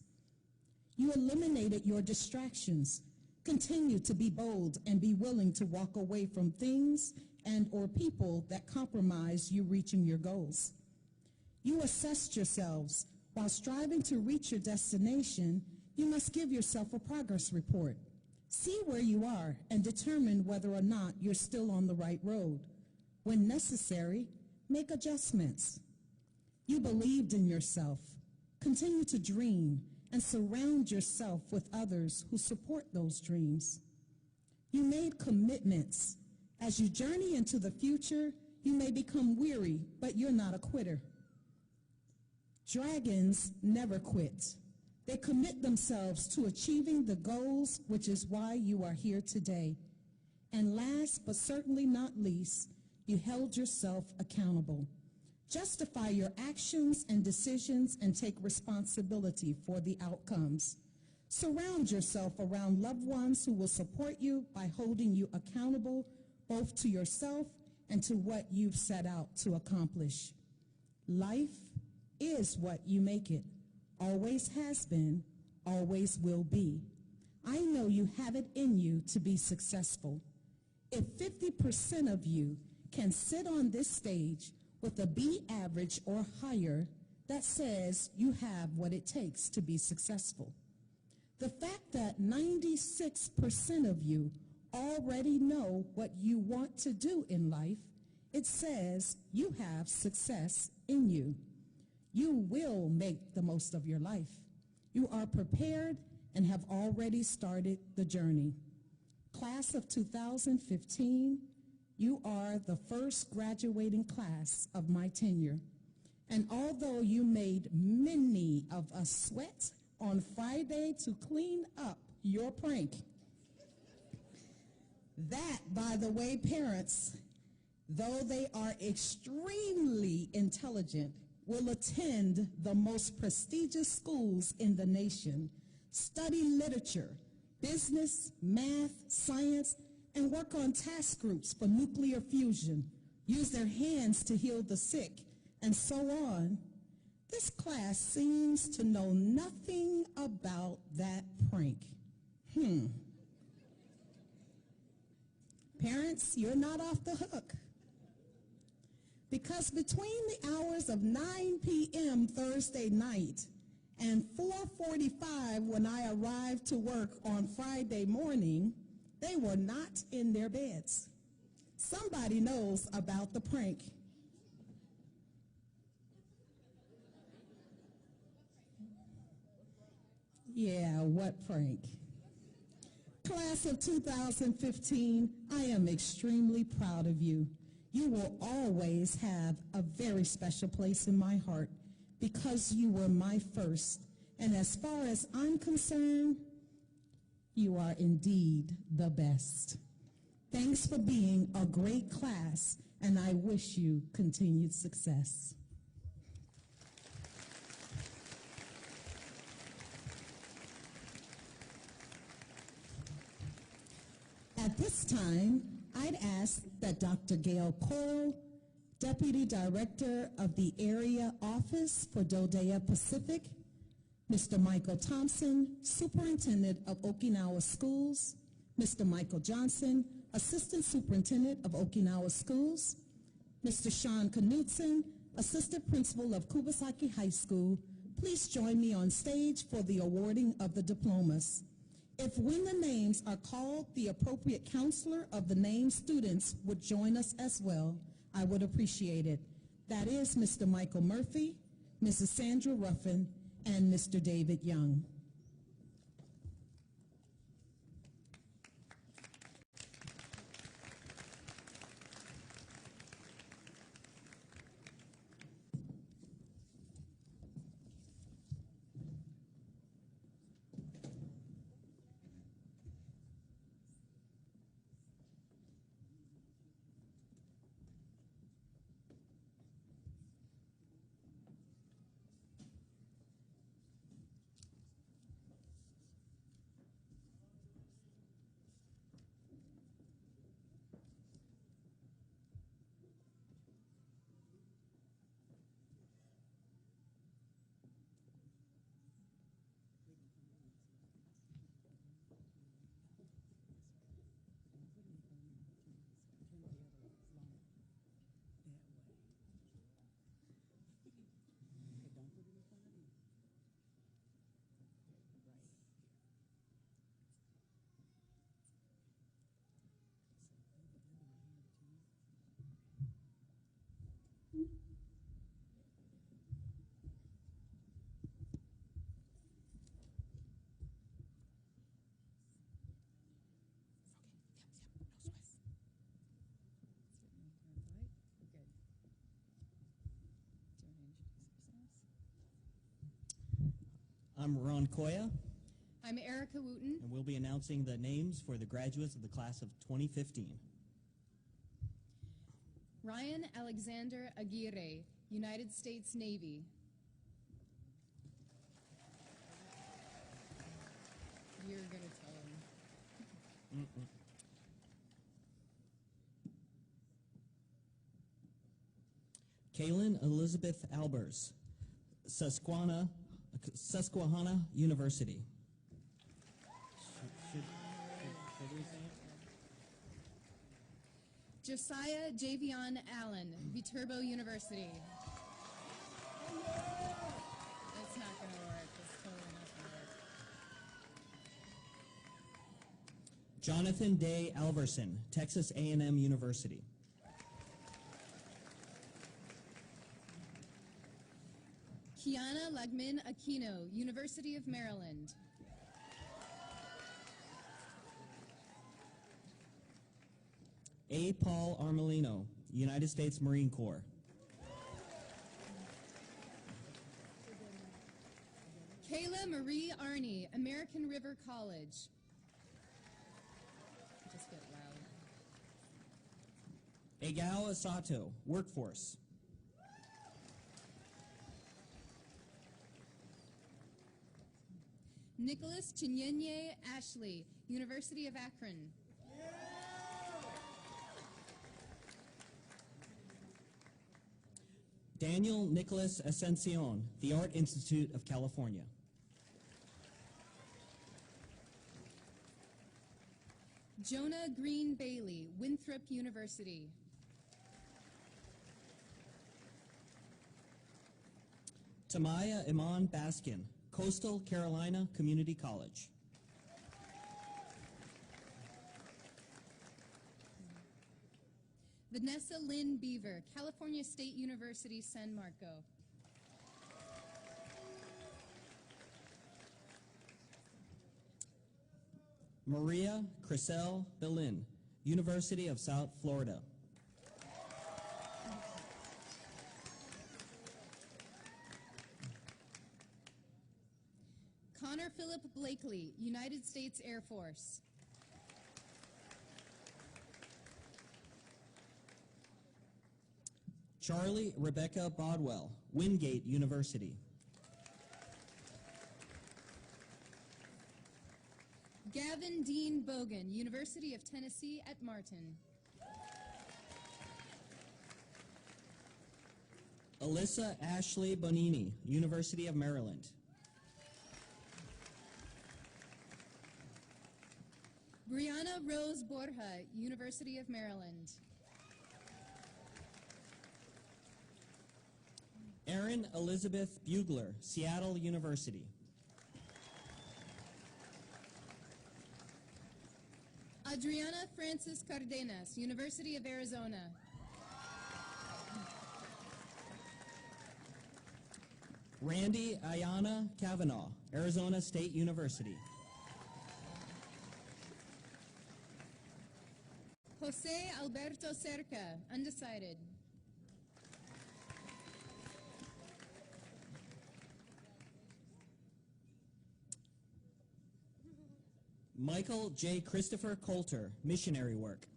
You eliminated your distractions. Continue to be bold and be willing to walk away from things and or people that compromise you reaching your goals. You assessed yourselves. While striving to reach your destination, you must give yourself a progress report. See where you are and determine whether or not you're still on the right road. When necessary, make adjustments. You believed in yourself. Continue to dream and surround yourself with others who support those dreams. You made commitments. As you journey into the future, you may become weary, but you're not a quitter. Dragons never quit. They commit themselves to achieving the goals, which is why you are here today. And last, but certainly not least, you held yourself accountable. Justify your actions and decisions and take responsibility for the outcomes. Surround yourself around loved ones who will support you by holding you accountable both to yourself and to what you've set out to accomplish. Life is what you make it. Always has been, always will be. I know you have it in you to be successful. If 50% of you can sit on this stage with a B average or higher, that says you have what it takes to be successful. The fact that 96% of you already know what you want to do in life, it says you have success in you. You will make the most of your life. You are prepared and have already started the journey. Class of 2015, you are the first graduating class of my tenure. And although you made many of us sweat on Friday to clean up your prank, that, by the way, parents, though they are extremely intelligent, will attend the most prestigious schools in the nation, study literature, business, math, science, and work on task groups for nuclear fusion, use their hands to heal the sick, and so on. This class seems to know nothing about that prank. Parents, you're not off the hook. Because between the hours of 9 p.m. Thursday night and 4:45 when I arrived to work on Friday morning, they were not in their beds. Somebody knows about the prank. Yeah, what prank? Class of 2015, I am extremely proud of you. You will always have a very special place in my heart because you were my first. And as far as I'm concerned, you are indeed the best. Thanks for being a great class, and I wish you continued success. At this time, I'd ask that Dr. Gail Coyle, Deputy Director of the Area Office for Dodea Pacific, Mr. Michael Thompson, Superintendent of Okinawa Schools, Mr. Michael Johnson, Assistant Superintendent of Okinawa Schools, Mr. Sean Knudsen, Assistant Principal of Kubasaki High School, please join me on stage for the awarding of the diplomas. If when the names are called, the appropriate counselor of the named students would join us as well, I would appreciate it. That is Mr. Michael Murphy, Mrs. Sandra Ruffin, and Mr. David Young. I'm Ron Koya, I'm Erica Wooten. and we'll be announcing the names for the graduates of the class of 2015. Ryan Alexander Aguirre, United States Navy. You're going to tell him. Kaylin Elizabeth Albers, Susquehanna University. Josiah Javion Allen, Viterbo University. That's not going to work. That's totally not going to work. Jonathan Day Alverson, Texas A&M University. Kiana Lagmin Aquino, University of Maryland. A. Paul Armelino, United States Marine Corps. Kayla Marie Arney, American River College. Just get loud. Egao Asato, Workforce. Nicholas Chinyenye Ashley, University of Akron. Daniel Nicholas Ascension, The Art Institute of California. Jonah Green Bailey, Winthrop University. Tamaya Iman Baskin, Coastal Carolina Community College. Vanessa Lynn Beaver, California State University, San Marco. Maria Crisel Belin, University of South Florida. Connor Philip Blakely, United States Air Force. Charlie Rebecca Bodwell, Wingate University. Gavin Dean Bogan, University of Tennessee at Martin. Alyssa Ashley Bonini, University of Maryland. Brianna Rose Borja, University of Maryland. Erin Elizabeth Bugler, Seattle University. Adriana Francis Cardenas, University of Arizona. Randy Ayana Kavanaugh, Arizona State University. Jose Alberto Cerca, undecided. Michael J. Christopher Coulter, missionary work.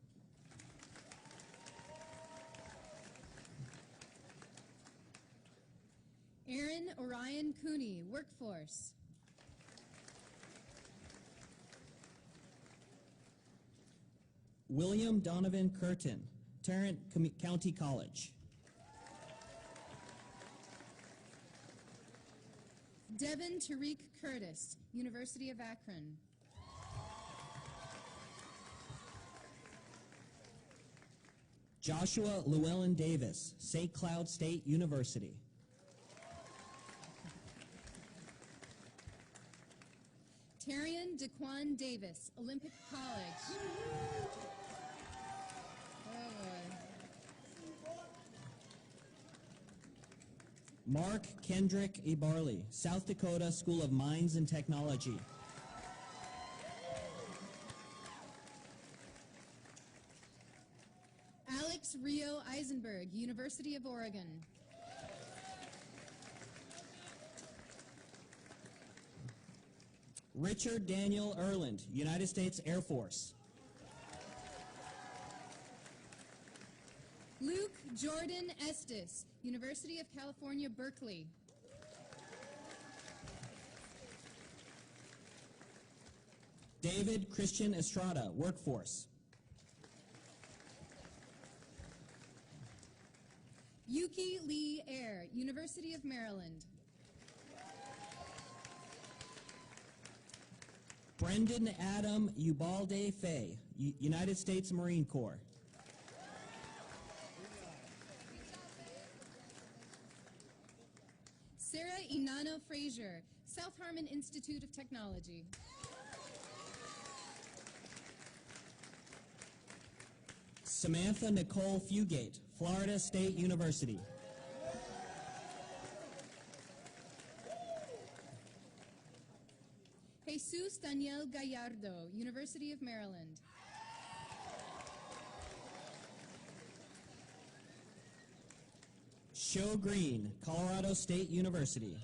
Aaron Orion Cooney, workforce. William Donovan Curtin, Tarrant County College. Devin Tariq Curtis, University of Akron. Joshua Llewellyn Davis, St. Cloud State University. Tarian Daquan Davis, Olympic College. Oh boy. Mark Kendrick Ibarley, South Dakota School of Mines and Technology. Alex Rio Eisenberg, University of Oregon. Richard Daniel Erland, United States Air Force. Luke Jordan Estes, University of California, Berkeley. David Christian Estrada, Workforce. Yuki Lee Ayer, University of Maryland. Brendan Adam Ubalde Fay, United States Marine Corps. Sarah Inano Frazier, South Harmon Institute of Technology. Samantha Nicole Fugate, Florida State University. Jesus Daniel Gallardo, University of Maryland. Sho Green, Colorado State University.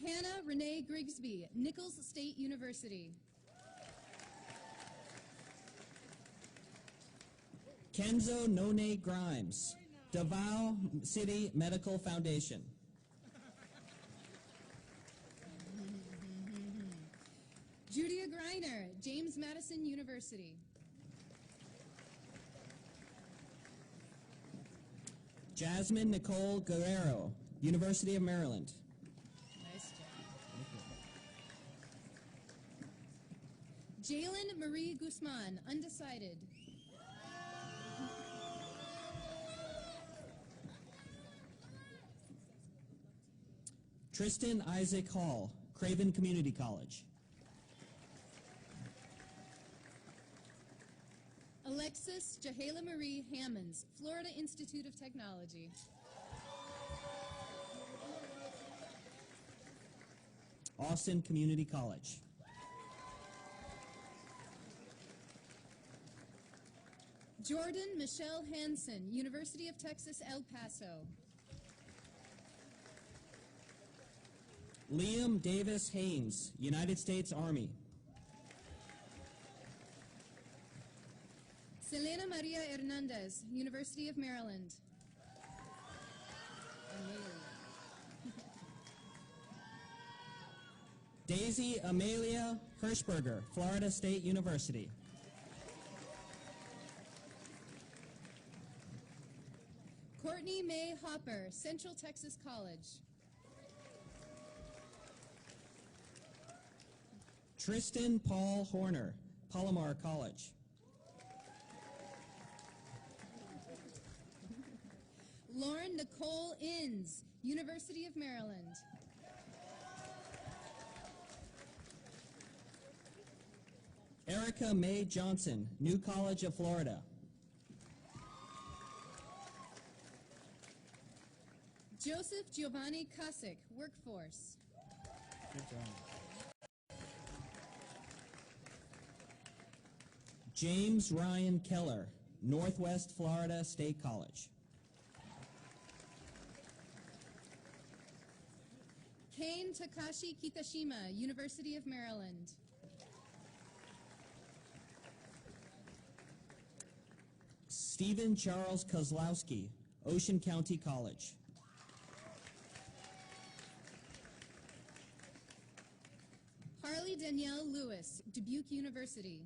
Hannah Renee Grigsby, Nichols State University. Kenzo None Grimes, Davao City Medical Foundation. Judia Greiner, James Madison University. Jasmine Nicole Guerrero, University of Maryland. Nice job. Jalen Marie Guzman, undecided. Tristan Isaac Hall, Craven Community College. Alexis Jahela Marie Hammonds, Florida Institute of Technology. Austin Community College. Jordan Michelle Hansen, University of Texas, El Paso. Liam Davis Haynes, United States Army. Selena Maria Hernandez, University of Maryland. Daisy Amelia Hirschberger, Florida State University. Courtney May Hopper, Central Texas College. Tristan Paul Horner, Palomar College. Lauren Nicole Inns, University of Maryland. Erica Mae Johnson, New College of Florida. Joseph Giovanni Cusick, Workforce. Good job. James Ryan Keller, Northwest Florida State College. Kane Takashi Kitashima, University of Maryland. Stephen Charles Kozlowski, Ocean County College. Harley Danielle Lewis, Dubuque University.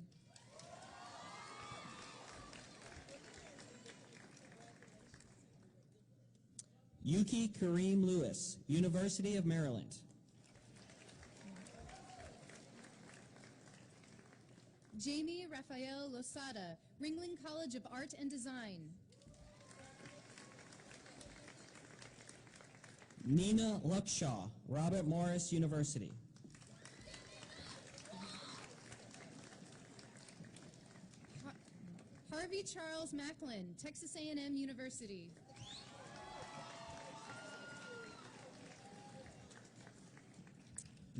Yuki Kareem Lewis, University of Maryland. Jamie Rafael Losada, Ringling College of Art and Design. Nina Luckshaw, Robert Morris University. Harvey Charles Macklin, Texas A&M University.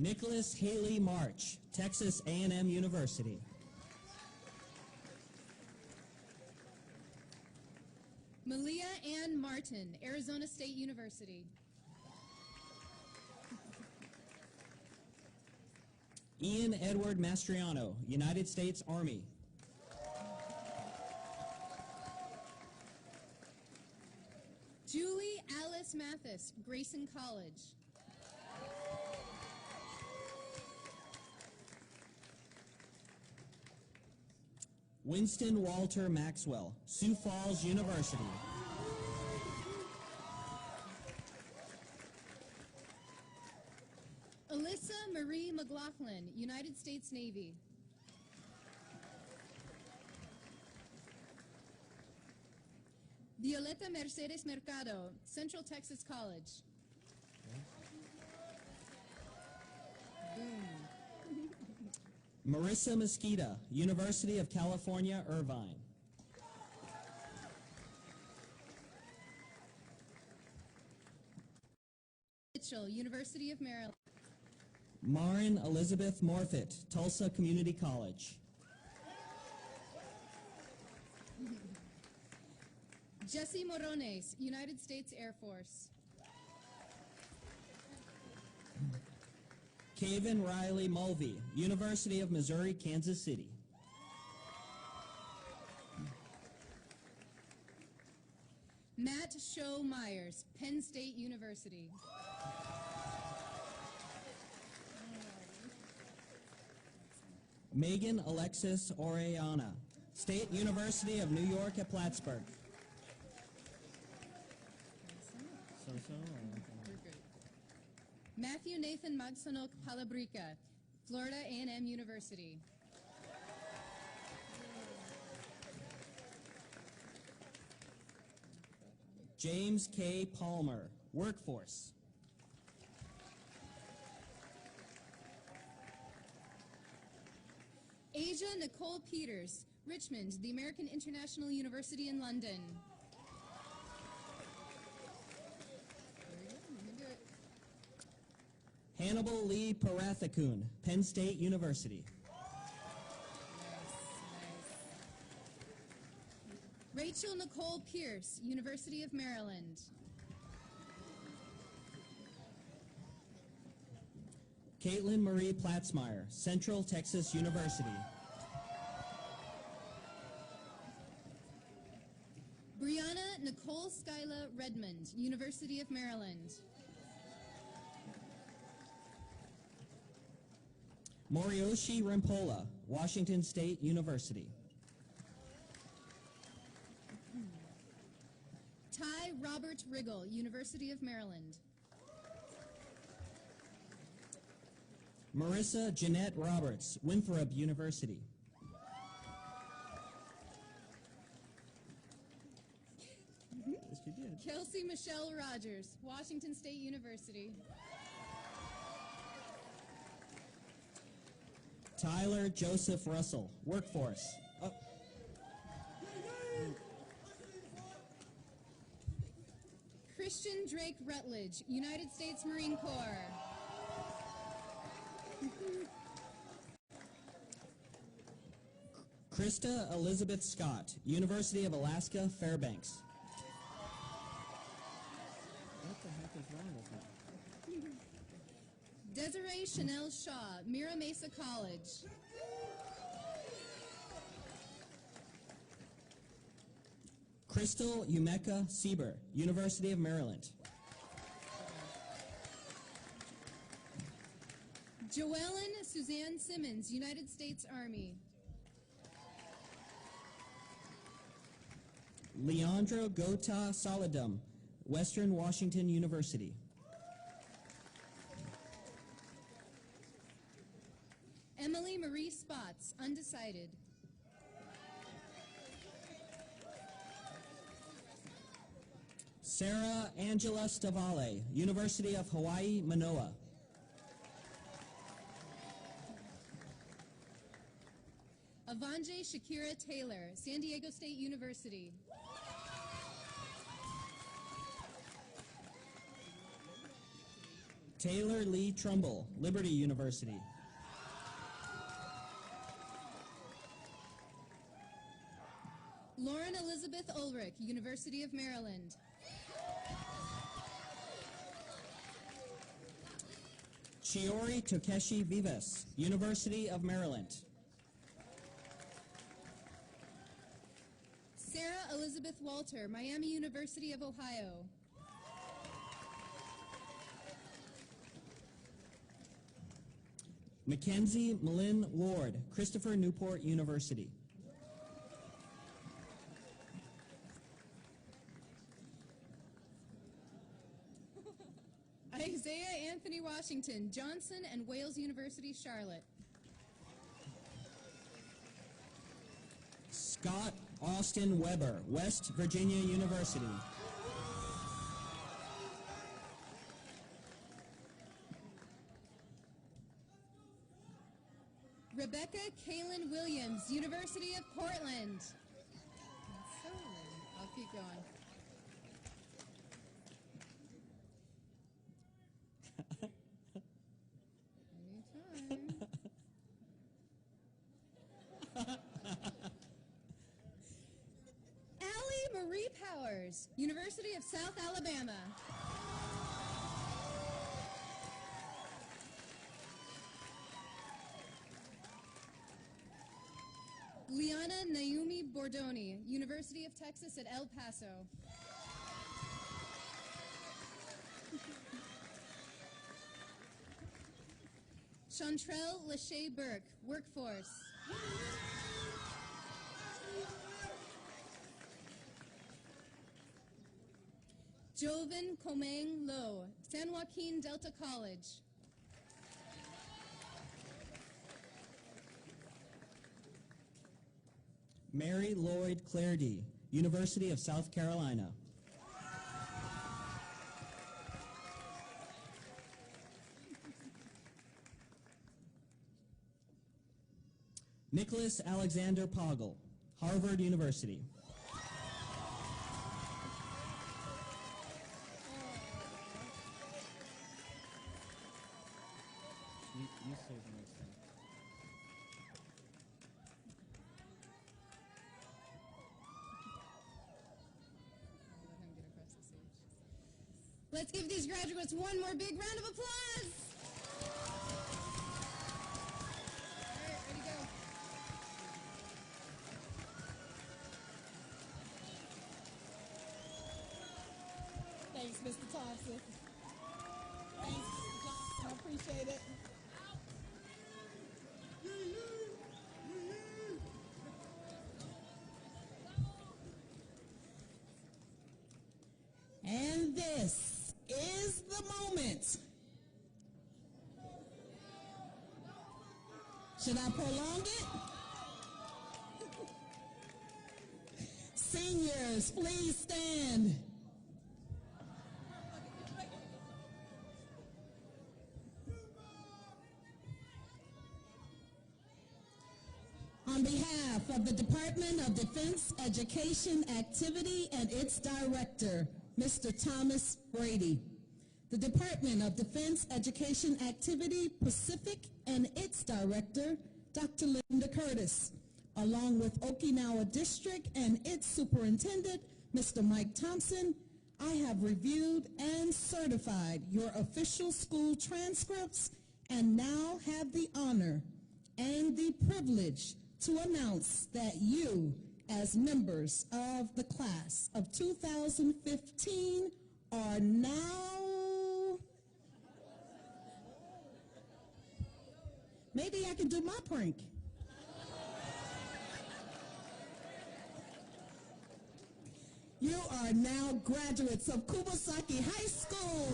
Nicholas Haley March, Texas A&M University. Malia Ann Martin, Arizona State University. Ian Edward Mastriano, United States Army. Julie Alice Mathis, Grayson College. Winston Walter Maxwell, Sioux Falls University. Alyssa Marie McLaughlin, United States Navy. Violeta Mercedes Mercado, Central Texas College. Marissa Mesquita, University of California, Irvine. Mitchell, University of Maryland. Marin Elizabeth Morfitt, Tulsa Community College. Jesse Morones, United States Air Force. Kaven Riley Mulvey, University of Missouri, Kansas City. Matt Sho Myers, Penn State University. Megan Alexis Orellana, State University of New York at Plattsburgh. Matthew Nathan Magsanok Palabrica, Florida A&M University. James K. Palmer, Workforce. Asia Nicole Peters, Richmond, the American International University in London. Hannibal Lee Parathakun, Penn State University. Rachel Nicole Pierce, University of Maryland. Caitlin Marie Platzmeyer, Central Texas University. Brianna Nicole Skyla Redmond, University of Maryland. Morioshi Rimpola, Washington State University. Ty Robert Riggle, University of Maryland. Marissa Jeanette Roberts, Winthrop University. Yes, you did. Kelsey Michelle Rogers, Washington State University. Tyler Joseph Russell, Workforce. Oh. Christian Drake Rutledge, United States Marine Corps. Krista Elizabeth Scott, University of Alaska, Fairbanks. What the heck is wrong with me? Desiree Chanel Shaw, Mira Mesa College. Crystal Umeka Sieber, University of Maryland. Joellen Suzanne Simmons, United States Army. Leandro Gota Saladum, Western Washington University. Emily Marie Spots, undecided. Sarah Angela Stavale, University of Hawaii, Manoa. Avanje Shakira Taylor, San Diego State University. Taylor Lee Trumbull, Liberty University. Lauren Elizabeth Ulrich, University of Maryland. Chiori Takeshi Vivas, University of Maryland. Sarah Elizabeth Walter, Miami University of Ohio. Mackenzie Malin Ward, Christopher Newport University. Isaiah Anthony Washington, Johnson and Wales University, Charlotte. Scott Austin Weber, West Virginia University. Rebecca Kaylin Williams, University of Portland. I'll keep going. Anytime. Allie Marie Powers, University of South Alabama. Liana Naomi Bordoni, University of Texas at El Paso. Chantrell Lachey Burke, Workforce. Joven Comeng Lo, San Joaquin Delta College. Mary Lloyd Clardy, University of South Carolina. Nicholas Alexander Poggle, Harvard University. You say the next thing. Let's give these graduates one more big round of applause. All right, ready to go. Thanks, Mr. Thompson. Thanks, Mr. Johnson. I appreciate it. And this is the moment. Should I prolong it? Seniors, please stand. On behalf of the Department of Defense Education Activity and its director, Mr. Thomas Brady, the Department of Defense Education Activity Pacific and its director, Dr. Linda Curtis, along with Okinawa District and its superintendent, Mr. Mike Thompson, I have reviewed and certified your official school transcripts and now have the honor and the privilege to announce that you, as members of the class of 2015, are now... Maybe I can do my prank. You are now graduates of Kubasaki High School.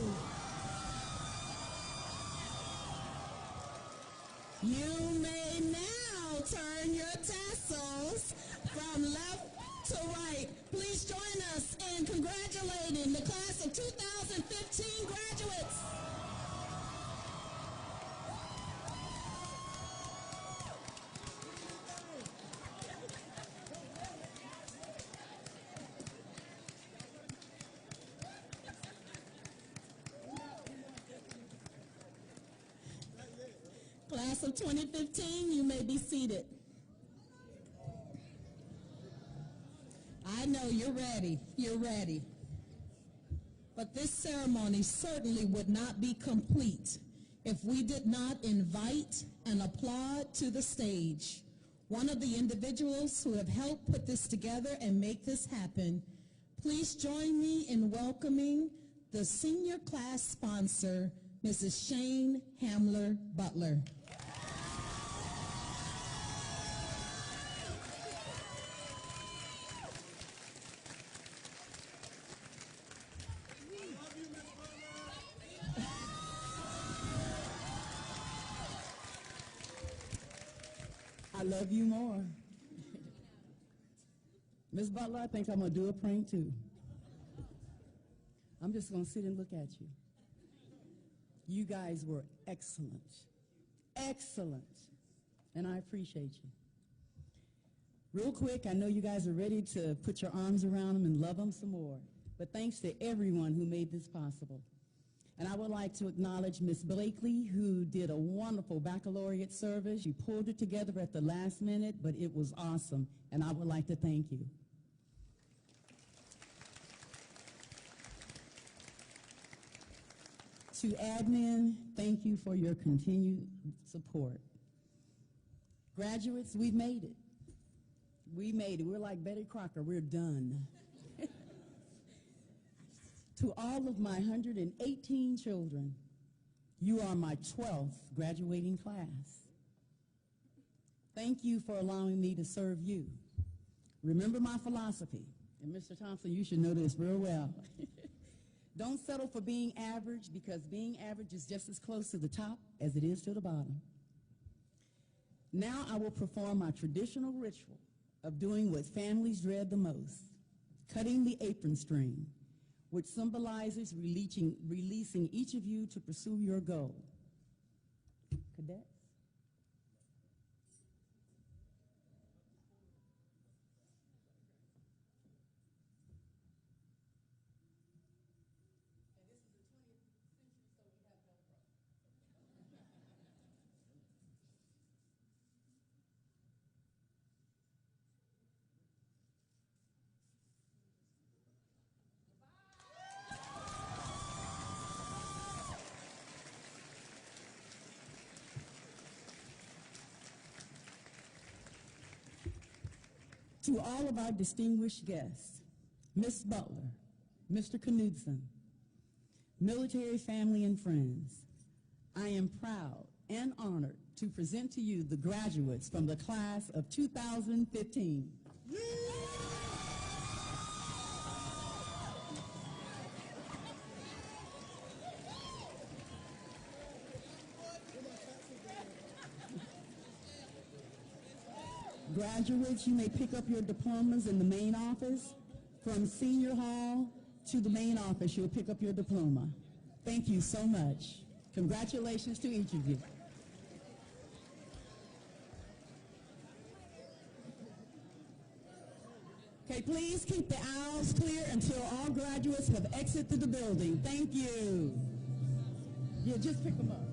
You may now turn your tassels from left to right. Please join us in congratulating the class of 2015 graduates. Class of 2015, you may be seated. I know you're ready. You're ready. But this ceremony certainly would not be complete if we did not invite and applaud to the stage one of the individuals who have helped put this together and make this happen. Please join me in welcoming the senior class sponsor, Mrs. Shane Hamler Butler. I love you more. Ms. Butler, I think I'm going to do a prank too. I'm just going to sit and look at you. You guys were excellent. Excellent. And I appreciate you. Real quick, I know you guys are ready to put your arms around them and love them some more. But thanks to everyone who made this possible. And I would like to acknowledge Ms. Blakely, who did a wonderful baccalaureate service. You pulled it together at the last minute, but it was awesome. And I would like to thank you. To admin, thank you for your continued support. Graduates, we've made it. We made it. We're like Betty Crocker. We're done. To all of my 118 children, you are my 12th graduating class. Thank you for allowing me to serve you. Remember my philosophy, and Mr. Thompson, you should know this real well. Don't settle for being average, because being average is just as close to the top as it is to the bottom. Now I will perform my traditional ritual of doing what families dread the most, cutting the apron string, which symbolizes releasing each of you to pursue your goal. Cadets? To all of our distinguished guests, Ms. Butler, Mr. Knudsen, military family and friends, I am proud and honored to present to you the graduates from the class of 2015. Graduates, you may pick up your diplomas in the main office. From senior hall to the main office, you'll pick up your diploma. Thank you so much. Congratulations to each of you. Okay, please keep the aisles clear until all graduates have exited the building. Thank you. Yeah, just pick them up.